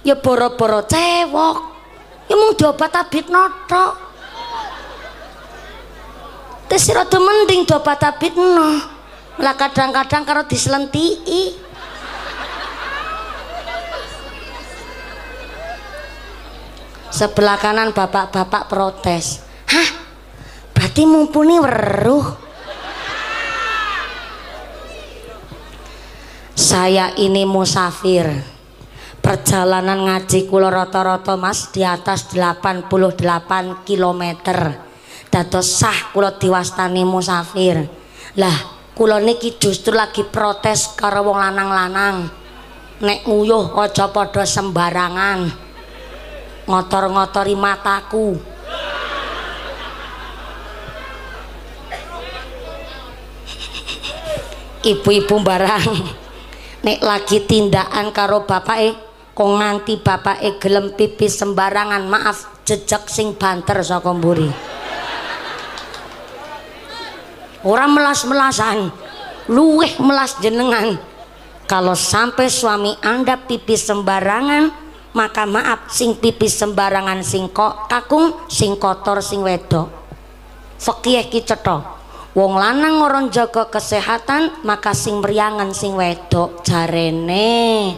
ya boro-boro cewok, ya mung diobat tabit notok. Tes rada mending diobat tabit no, lah kadang-kadang karo diselentii. Sebelah kanan bapak-bapak protes. Hah? Berarti mumpuni weruh. Saya ini musafir. Perjalanan ngaji kula rata-rata Mas di atas 88 km. Dados sah kula diwastani musafir. Lah, kula niki justru lagi protes karo wong lanang-lanang. Nek nguyuh aja padha sembarangan. Ngotor-ngotori mataku. ibu-ibu barang nek lagi tindakan karo bapake kok nganti bapake gelem pipis sembarangan, maaf jejak sing banter saka mburi. Ora melas-melasan, luweh melas jenengan. Kalau sampai suami Anda pipis sembarangan, maka maaf sing pipis sembarangan sing kok kakung, sing kotor sing wedok. Fikih ki cetha. Wong lanang ngoron jaga kesehatan, maka sing meriangan sing wedok jarene.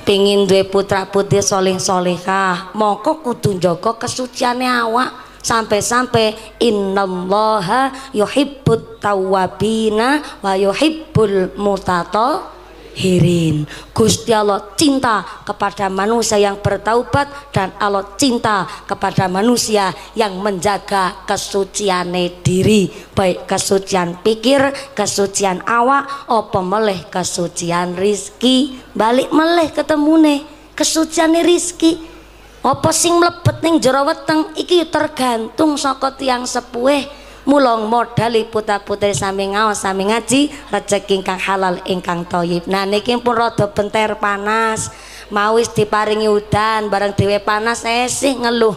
Pingin duwe putra putri soleh solehah, moko kudu jaga kesuciane awak. Sampai-sampai innallaha yuhibbut tawwabina wa yuhibbul mutatahhirin. Gusti Allah cinta kepada manusia yang bertaubat dan Allah cinta kepada manusia yang menjaga kesuciane diri, baik kesucian pikir, kesucian awak, apa meleh kesucian rizki. Balik meleh ketemune kesuciane rizki. Apa sing mlebet ning jero weteng iki tergantung saka tiyang sepuh. Mula modali putra-putri sami ngaos sami ngaji rejeki ingkang halal ingkang thayyib. Nah niki pun rada benter panas. Mau wis diparingi udan bareng dhewe panas esih ngeluh.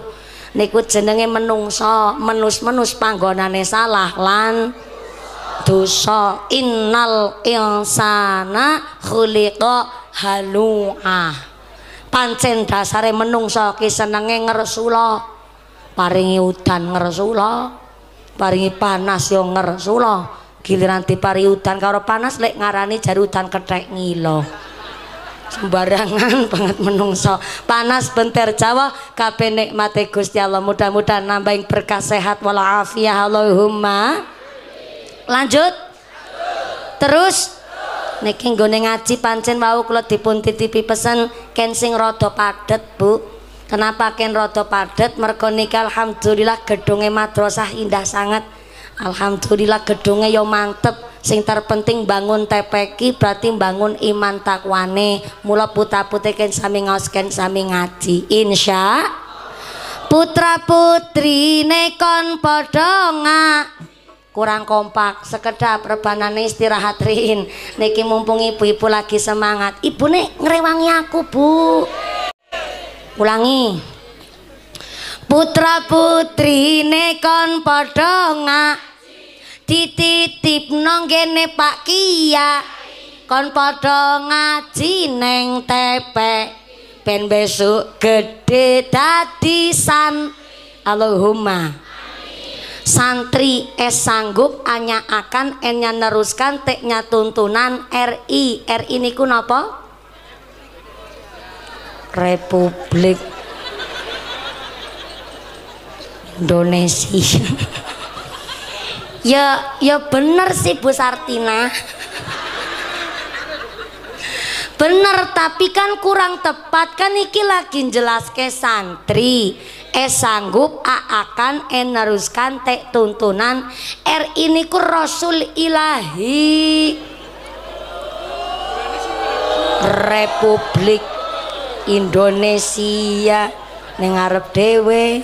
Niku jenenge menungso, menus-menus panggonane salah lan dosa. Innal insana khuliqa halu'a. Pancen dasare menungso ki senenge ngresula, paringi udan ngresula, paringi panas yo ngresula. Giliran diparingi udan karo panas lek ngarani jare udan kethek ngilo. Sembarangan banget menungso. Panas benter Jawa kabeh nikmate Gusti Allah. Mudah-mudahan nambahin berkah sehat walafiat Allahumma. Lanjut. Terus niki nggone ngaji pancen wau kula dipun titipi pesen ken sing rada padhet, Bu. Kenapa ken rada padhet? Mergo niki alhamdulillah gedunge madrasah indah sangat. Alhamdulillah gedunge yo mantep. Sing terpenting bangun TPQ berarti bangun iman takwane. Mula putra-putri ken sami ngaos ken sami ngaji. Insya putra putri nekon padha kurang kompak sekedap rebanane istirahat rin. Niki mumpung ibu-ibu lagi semangat. Ibu nek ngrewangi aku, Bu. Ulangi. Putra putri nekon padha dititipno ngene Pak Kia. Kon padha ngaji neng tepe ben besok gede dadi san. Allahumma. Santri sanggup anya akan enya neruskan teknya tuntunan RI. RI niku napa? Republik Indonesia. Ya bener sih Bu Sartina. Bener, tapi kan kurang tepat kan iki lagi jelaske santri sanggup akan neruskan tek tuntunan ini ku Rasul Ilahi Republik Indonesia ning ngarep dhewe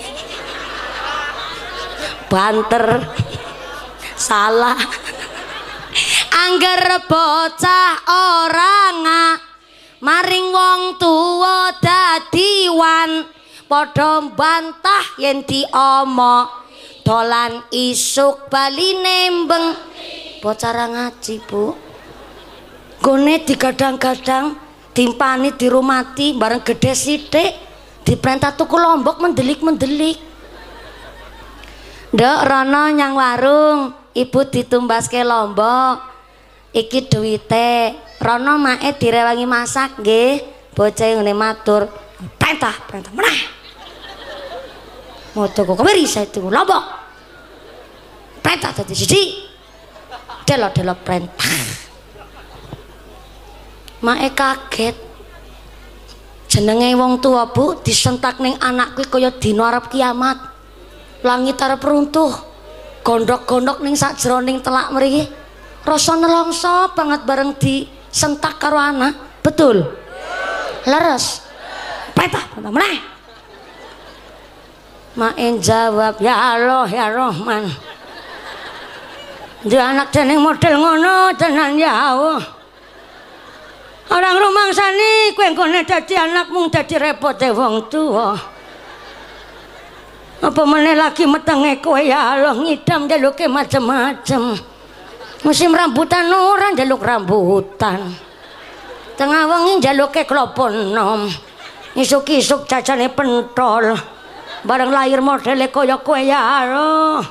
banter salah angger bocah orang maring wong tuwa dadi wan padha bantah yen diomo dolan isuk bali nembeng. Bocah ra ngaji, Bu. Gone digadang-gadang timpani dirumati bareng gede sithik diperintah tuku lombok mendelik-mendelik. Nduk rono nyang warung, Ibu ditumbaske lombok. Iki duwite. Rono mae direwangi masak nggih. Bocah ngene matur, perintah meneh. Mau tuku kemari saya tuku lombok. Perintah tadi siji. Delo-delo perintah. Mae kaget. Jenenge wong tua, Bu, disentak ning anakku kaya dina arep kiamat. Langit arep runtuh. Gondok-gondok ning sakjroning telak mriki. Rasa nelongso banget bareng disentak karo anak. Betul? Leres. Perintah meneh. Main jawab, ya Allah ya Rahman. Dia anak jeneng model ngono tenan ya Allah. Orang rumangsani kowe nggone dadi anak mung dadi repote wong tuwa. Apa meneh lagi metenge kowe ya Allah ngidam njaluke macem-macem. Musim rambutan ora njaluk rambutan. Tengah wengi njaluke klopo enom. Isuk-isuk jajane pentol. Bareng lahir modele kaya kowe ya Allah.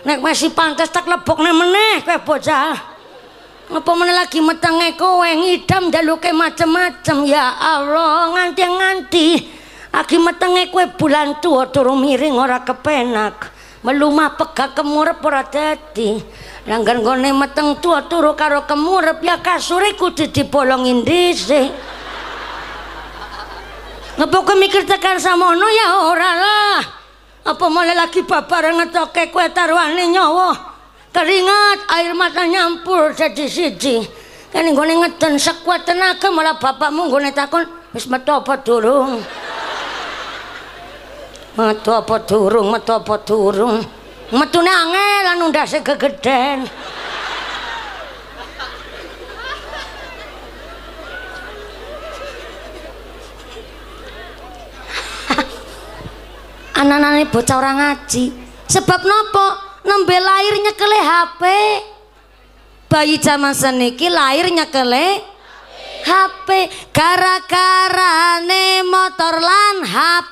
Nek masih pantes tak lebokne meneh kowe bocah. Apa meneh lagi metenge kowe ngidam njaluke macem-macem ya Allah nganti-nganti lagi metenge kowe bulan tuwa turu miring ora kepenak. Melumah pegak kemurep ora dadi. Langgan gone meteng tuwa turu karo kemurep ya kasure kudu dibolongin dhisik. Ngapa kowe mikir tekan samono ya ora lah. Apa mulai lagi babar ngetoke kowe taruhane nyawa. Keringat air mata nyampur jadi siji. Kan nggone ngeden sekuat tenaga malah bapakmu nggone takon wis metu apa durung? Metu apa durung? Metu apa durung? Metune angel anu ndase gegeden. Anak-anak bocah orang ngaji. Sebab nopo? Nembe lahir nyekele HP. Bayi zaman seniki lahir nyekele HP. Gara-gara ne motor lan HP.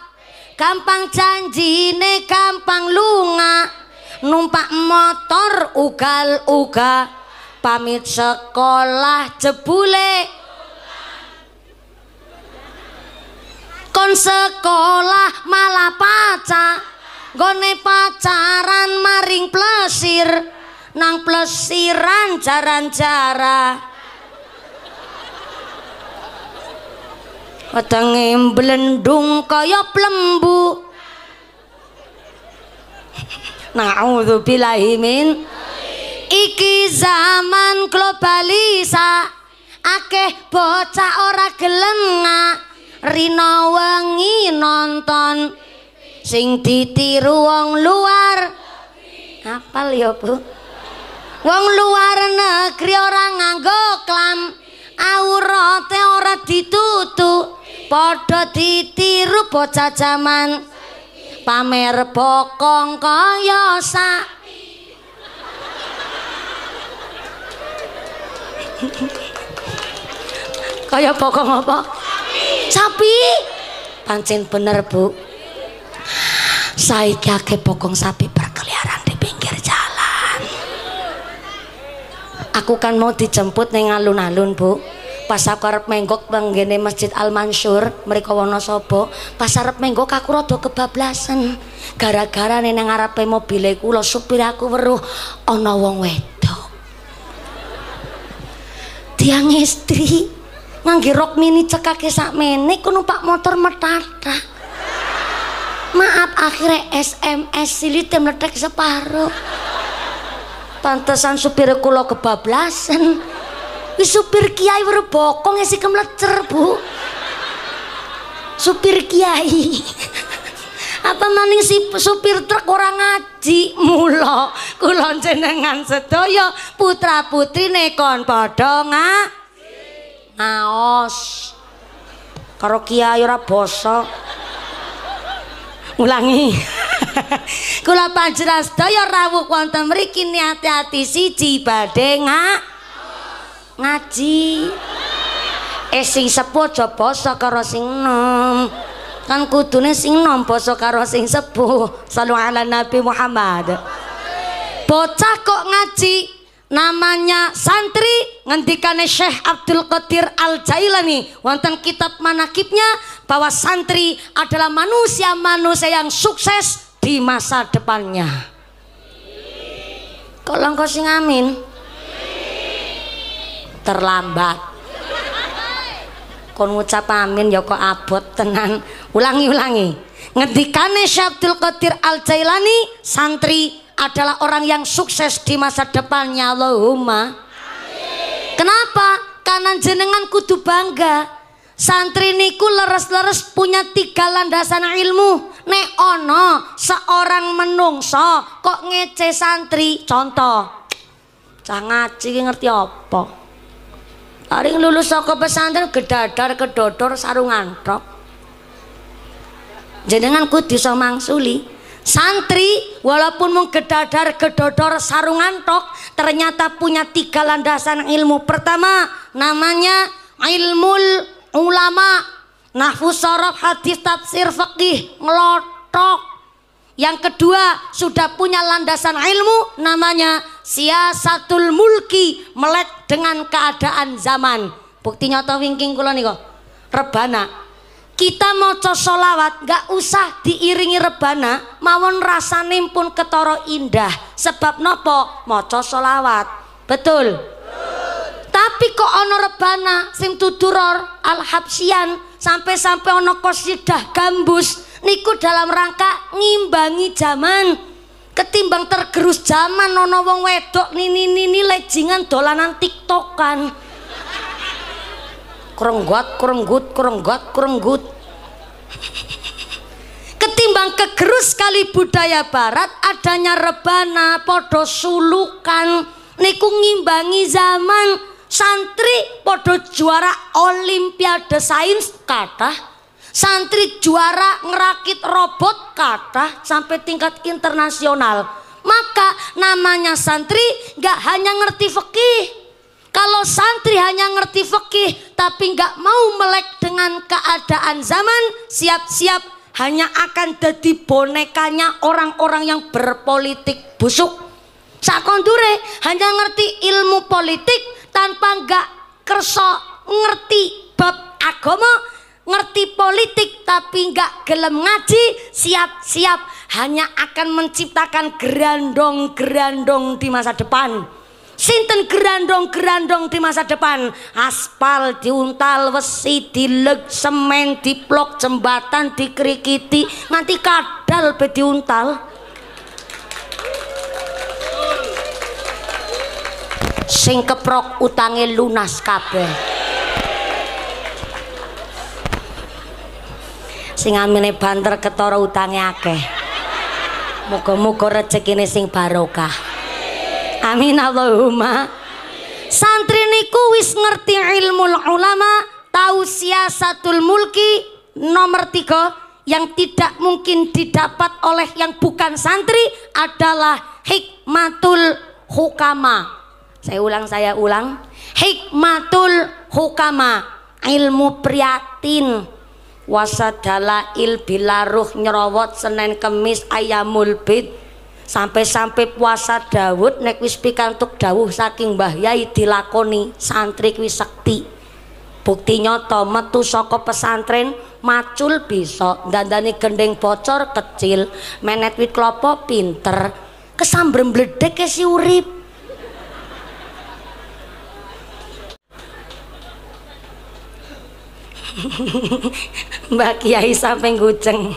Gampang janjine gampang lunga. Numpak motor ugal-uga. Pamit sekolah jebule kon sekolah malah gone pacaran maring plesir nang plesiran jaran-jara wetenge blendung kaya plembu. Na'udzubillahi min iki zaman globalisa akeh bocah ora gelem rino wengi nonton sing ditiru wong luar. Apal ya Bu? Wong luar negeri ora nganggo klam, aurate ora ditutu, padha ditiru bocah jaman pamer bokong kaya sak. Kaya bokong apa? Sapi. Pancen bener Bu. Saiki akeh bokong sapi berkeliaran di pinggir jalan. Aku kan mau dijemput ning alun-alun Bu. Pas aku arep menggok benggene Masjid Al Mansur mriko Wonosobo, pas arep menggok aku rada kebablasan. Gara-gara nang ngarepe mobile kula supir aku weruh ana wong wedok. Tiang istri ngangge rok mini cekake sakmene ku numpak motor metata. Maaf akhirnya SMS silite meletek separo. Pantesan supir kula kebablasan. Wis supir kiai weruh bokong isi kemlecer Bu. Supir kiai. Apa maning si supir truk ora ngaji mula kula jenengan sedaya putra putrine kon padha ngaos karo kiai ora basa. Ulangi. Kula panjenengan sedaya rawuh wonten mriki ati-ati siji badhe ngaji. Sing sepuh aja basa karo sing enom. Kan kudune sing enom basa karo sing sepuh. Shallu ala Nabi Muhammad. Bocah kok ngaji namanya santri ngendikane Syekh Abdul Qadir Al Jailani wonten kitab manakibnya bahwa santri adalah manusia-manusia yang sukses di masa depannya. Kok langkah sing amin? Terlambat. Kon ngucap amin ya kok abot tenan. Ulangi. Ngendikane Syekh Abdul Qadir Al Jailani, santri adalah orang yang sukses di masa depannya. Allahumma amin. Kenapa? Karena jenengan kudu bangga. Santri niku leres-leres punya 3 landasan ilmu. Nek ono seorang menungso kok ngece santri, contoh Cah ngaji ki ngerti apa? Paling lulus saka pesantren gedadar kedodor sarungan tok. Jenengan kudu iso mangsuli. Santri walaupun mung gedadar gedodor sarungan tok ternyata punya 3 landasan ilmu. Pertama namanya ilmul ulama, nahwu sharaf hadis tafsir fikih ngelotok. Yang kedua sudah punya landasan ilmu namanya siasatul mulki, melek dengan keadaan zaman. Bukti nyata wingking kula nika rebana. Kita maca sholawat gak usah diiringi rebana mawon rasane pun ketara indah. Sebab nopo? Maca sholawat. Betul? Tapi kok ana rebana sing tuduror al-habsyian sampai ana qasidah gambus niku dalam rangka ngimbangi zaman. Ketimbang tergerus zaman ana wong wedok nini lejingan dolanan tiktokan. Kurenggut. Ketimbang kegerus kali budaya barat adanya rebana podo sulukan niku ngimbangi zaman. Santri podo juara olimpiade sains kathah, santri juara ngerakit robot kathah sampai tingkat internasional. Maka namanya santri gak hanya ngerti fikih. Kalau santri hanya ngerti fikih tapi nggak mau melek dengan keadaan zaman, siap-siap hanya akan jadi bonekanya orang-orang yang berpolitik busuk. Sakondure hanya ngerti ilmu politik tanpa nggak kerso ngerti bab agama, ngerti politik tapi nggak gelem ngaji, siap-siap hanya akan menciptakan gerandong-gerandong di masa depan. Sinten gerandong-gerandong di masa depan? Aspal diuntal, wesi dileg, semen diplok, jembatan dikrikiti, nganti kadal be diuntal. Sing keprok utange lunas kabeh. Sing amine banter ketara utange akeh. Muga-muga rezekine sing barokah. Amin Allahumma. Santri niku wis ngerti ilmu ulama, tahu siasatul mulki. Nomor 3 yang tidak mungkin didapat oleh yang bukan santri adalah hikmatul hukama. Saya ulang. Hikmatul hukama, ilmu priatin. Wasadalail bilaruh nyerowot Senin Kemis ayamul bid. Sampai puasa Daud nek wis pikantuk dawuh saking Mbah Yai dilakoni santri kuwi sekti. Bukti nyata metu saka pesantren macul bisa, dandani gendeng bocor kecil, menet wit klopo pinter, kesambrem bledek si urip. Mbak Kiai sampai gujeng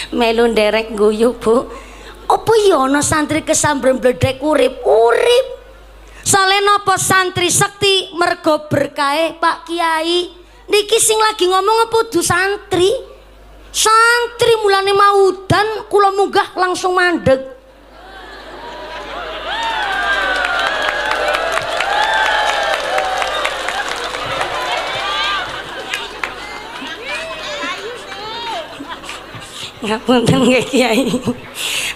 melu nderek guyu Bu. Apa ya ana santri kesambrem bledek urip? Soale napa santri sekti mergo berkahe Pak Kiai. Niki sing lagi ngomong apa kudu santri? Santri mulane maudan kula munggah langsung mandeg. Ngapunten nggih Kiai.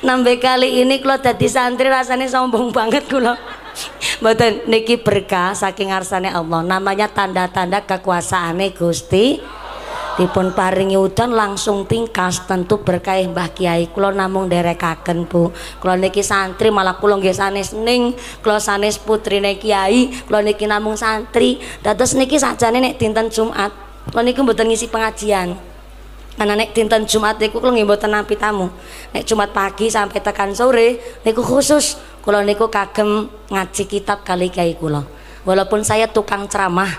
Nambe kali ini kalau dadi santri rasanya sombong banget kula. Mboten niki berkah saking ngarsane Allah. Namanya tanda-tanda kekuasaane Gusti. Dipun paringi udan langsung tingkas, tentu berkah Mbah Kiai. Kula namung nderekaken Bu. Kula niki santri malah kula nggih sanes ning, kula sanes putrine Kiai, kula niki namung santri. Dados niki sakjane nek dinten Jumat, kula niki mboten ngisi pengajian. Karena nek dinten Jumat niku kula nggih mboten nampi tamu. Nek Jumat pagi sampai tekan sore niku khusus kula niku kagem ngaji kitab kali Kiai kula. Walaupun saya tukang ceramah,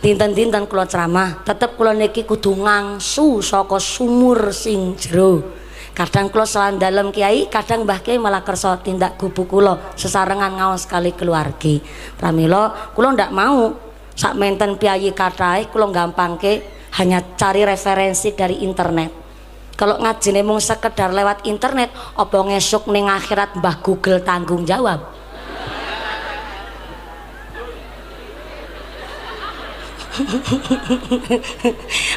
dinten-dinten kula ceramah, tetep kula niki kudu ngangsu saka sumur sing jero. Kadang kula sowan dalem Kiai, kadang Mbah Kiai malah kersa tindak gubuk kula sesarengan ngaos kali keluargi. Pramila kula ndak mau sak menten piyayi kathah kula gampangke hanya cari referensi dari internet. Kalau ngajine mung sekedar lewat internet, apa ngesuk ning akhirat Mbah Google tanggung jawab?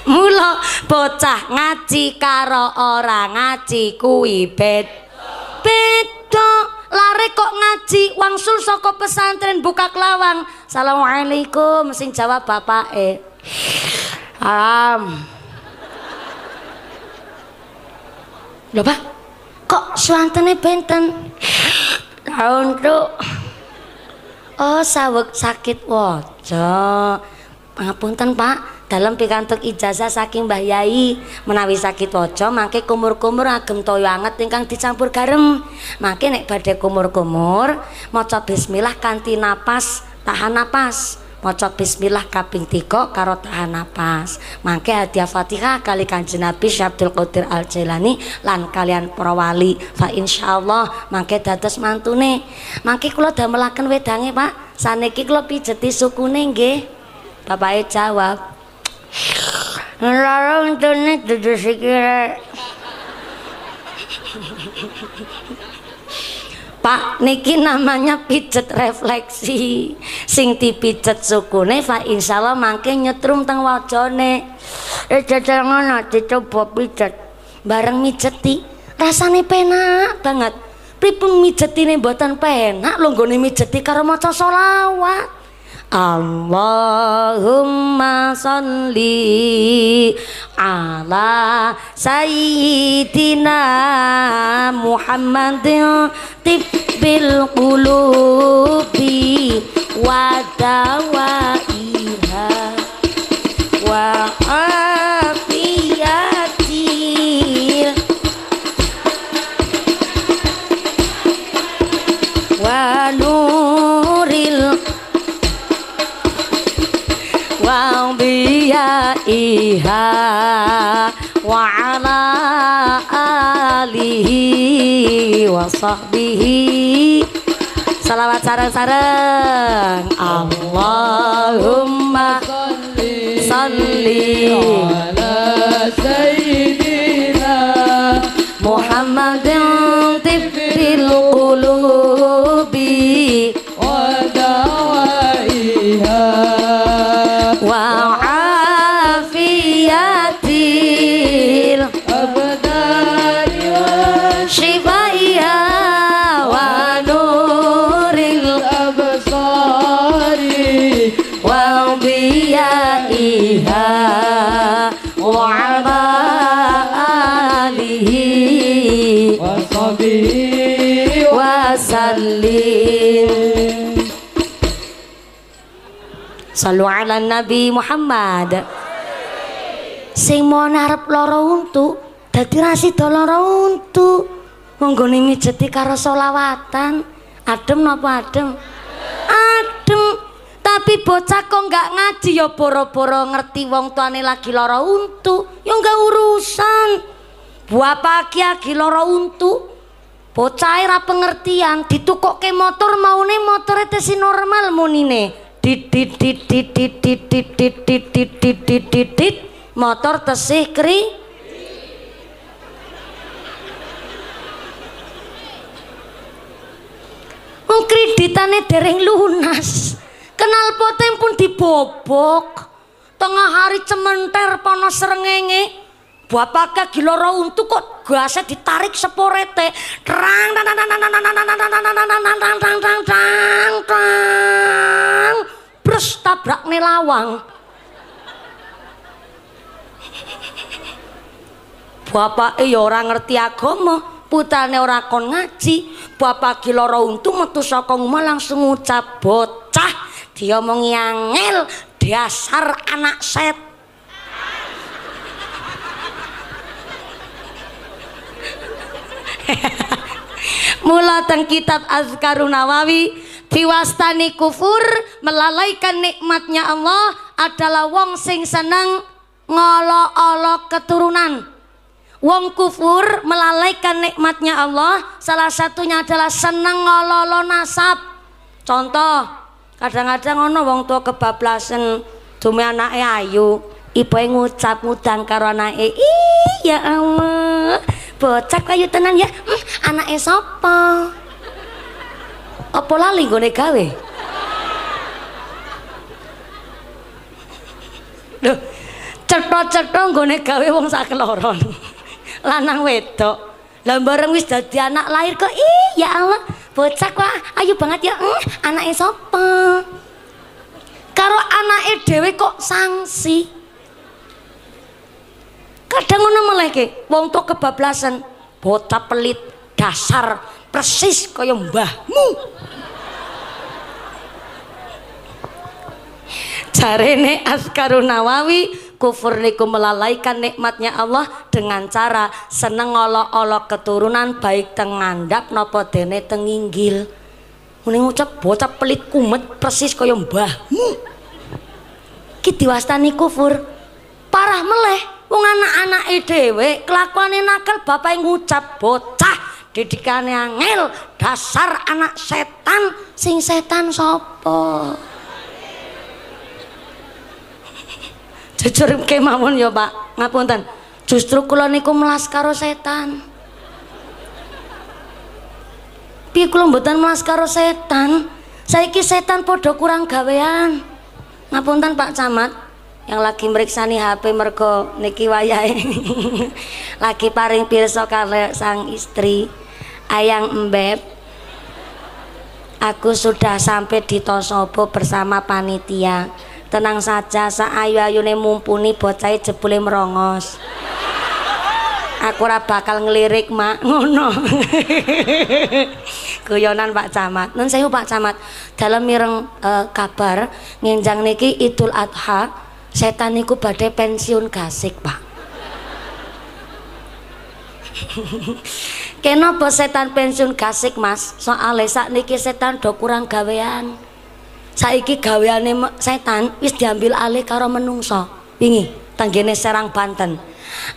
Mula bocah ngaji karo ora ngaji kuwi beda. Lare kok ngaji wangsul saka pesantren buka kelawang. Assalamualaikum sing jawab bapake. Lho Pak, kok suantene benten? Tahun tuh. Oh, saweg sakit waja. Pangapunten Pak, dalem pikantuk ijazah saking Mbah Yai. Menawi sakit waja mangke kumur-kumur agem toyo anget ingkang dicampur garam. Mangke nek badhe kumur-kumur maca bismillah kanthi napas, tahan napas. Maca bismillah kaping 3 karo tahan napas. Mangke hadiah Fatihah kali Kanjeng Nabi Syekh Abdul Qadir Al Jailani lan kalian para wali. Fa insyaallah mangke dados mantune. Mangke kula damelaken wedange Pak. Saniki kula pijeti sukune nggih. Bapake jawab. Lara untune dudu sikire. Pak, niki namanya pijet refleksi. Sing dipijet sukune fa insyaallah mangke nyetrum teng wajane. Jajal ngono dicoba pijet. Bareng mijeti, rasane penak banget. Pripun mijetine mboten penak lho nggone mijeti karo maca selawat. Allahumma sholli ala sayyidina Muhammadin tibbil qulubi wa dawaiha wa afiyatil wa nuril wa biyaiha wa ala alihi wa sahbihi. Salawat sareng-sareng. Allahumma sholli ala sayyidina Muhammadin tibbil qulubi wa dawaiha wa afiyatil abdani wa shifaiha wa nuril absari wa biyaiha wa ala alihi wa sahbihi wa sallim. Sallu ala Nabi Muhammad. Sing mau arep lara untu dadi rasida lara untu. Monggone mijeti karo selawatan. Adem napa adem? Adem. Tapi bocah kok enggak ngaji ya boro-boro ngerti wong tuane lagi lara untu. Ya enggak urusan. Bapak lagi lara untu. Bocah ra pengertian ditukokke motor maune motore tesi normal munine. Dit motor tesih kri wong kreditane dereng lunas kenal poteng pun dibobok tengah hari cementer panas srengenge bapake gilora untu kok gase ditarik seporete terang brus tabrak nelawang. Bapake ya ora ngerti agama, putrane ora kon ngaji. Bapak lara untu metu saka omah langsung ngucap bocah diomongi angel dasar anak set. Mula teng kitab Azkarun Nawawi diwastani kufur melalaikan nikmatnya Allah adalah wong sing seneng ngolok-olok keturunan. Wong kufur melalaikan nikmatnya Allah salah satunya adalah seneng ngololo nasab. Contoh, kadang-kadang ono wong tua kebablasan dume anake ayu, ibuke ngucap ngudang karo anake, "Ih, ya Allah, bocah ayu tenan ya. Anake sapa?" Apa lali nggone gawe? cetha-cetha nggone gawe wong sakloron. Lanang wedok. Lah bareng wis dadi anak lahir kok ya Allah, bocah kok ayu banget ya. Anake sapa? Karo anake dhewe kok sangsi. Kadang ngono meleke, wong tua kebablasan, bocah pelit, dasar persis kaya mbahmu. Jarene Askarun Nawawi, kufur niku melalaikan nikmatnya Allah dengan cara seneng olok-olok keturunan baik teng ngandhap napa dene teng inggil. Muni ngucap bocah pelit kumet persis kaya mbahmu. Ki diwastani kufur. Parah meleh wong anak-anake dhewe kelakuane nakal bapak ngucap bocah didikane angel dasar anak setan. Sing setan sapa? Jujur kemawon ya Pak, ngapunten. Justru kula niku melas karo setan. Piye kula mboten melas karo setan? Saiki setan padha kurang gawean. Ngapunten Pak Camat yang lagi meriksani HP mergo niki wayahe. Lagi paring pirsa karo sang istri. Ayang Embeb, aku sudah sampai di Tosobo bersama panitia. Tenang saja, saayu-ayune mumpuni bocahe jebule merongos. Aku ora bakal ngelirik mak ngono. Guyonan Pak Camat. Nun sewu Pak Camat, dalam mireng kabar ngenjang niki Idul Adha, setan niku badhe pensiun gasik Pak. Kenapa setan pensiun gasik Mas? Soale sakniki setan do kurang gawean. Saiki gaweane setan wis diambil alih karo menungso. Wingi tanggene Serang Banten.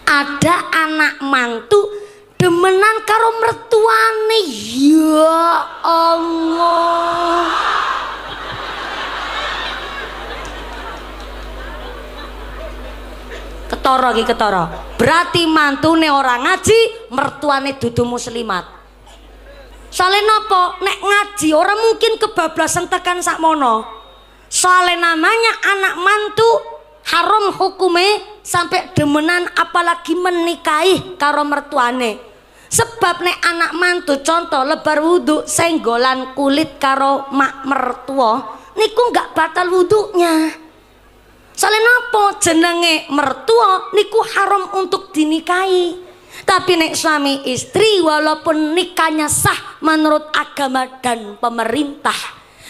Ada anak mantu demenan karo mertuane. Ya Allah. Ketara iki ketara. Berarti mantune ora ngaji, mertuane dudu muslimat. Soale napa? Nek ngaji ora mungkin kebablasan tekan sakmono. Soale namanya anak mantu haram hukume sampai demenan apalagi menikahi karo mertuane. Sebab nek anak mantu contoh lebar wudhu senggolan kulit karo mak mertua niku nggak batal wudhunya. Soale napa? Jenenge mertua niku haram untuk dinikahi. Tapi nek suami istri walaupun nikahnya sah menurut agama dan pemerintah,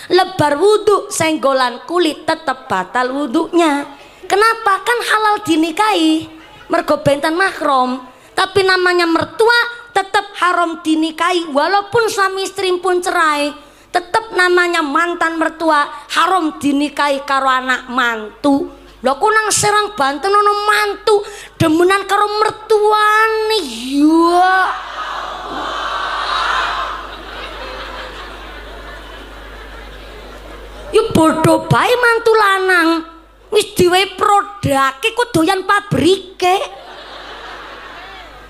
lebar wudhu senggolan kulit tetap batal wudhunya. Kenapa? Kan halal dinikahi mergo benten mahram. Tapi namanya mertua tetap haram dinikahi walaupun suami istri pun cerai. Tetap namanya mantan mertua haram dinikahi karo anak mantu. Lho ku nang Serang Banten ono mantu demenan karo mertuane. Ya ya bodoh bae mantu lanang wis diwehi prodake kok doyan pabrike.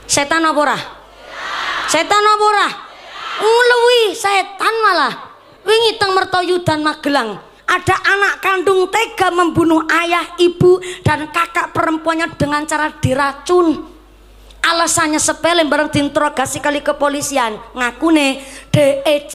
Setan apa ora? Setan apa ora? Ngluwi setan malah. Wingi teng Mertoyudan Magelang ada anak kandung tega membunuh ayah, ibu, dan kakak perempuannya dengan cara diracun. Alasannya sepele, bareng diinterogasi kali kepolisian. Ngakune DE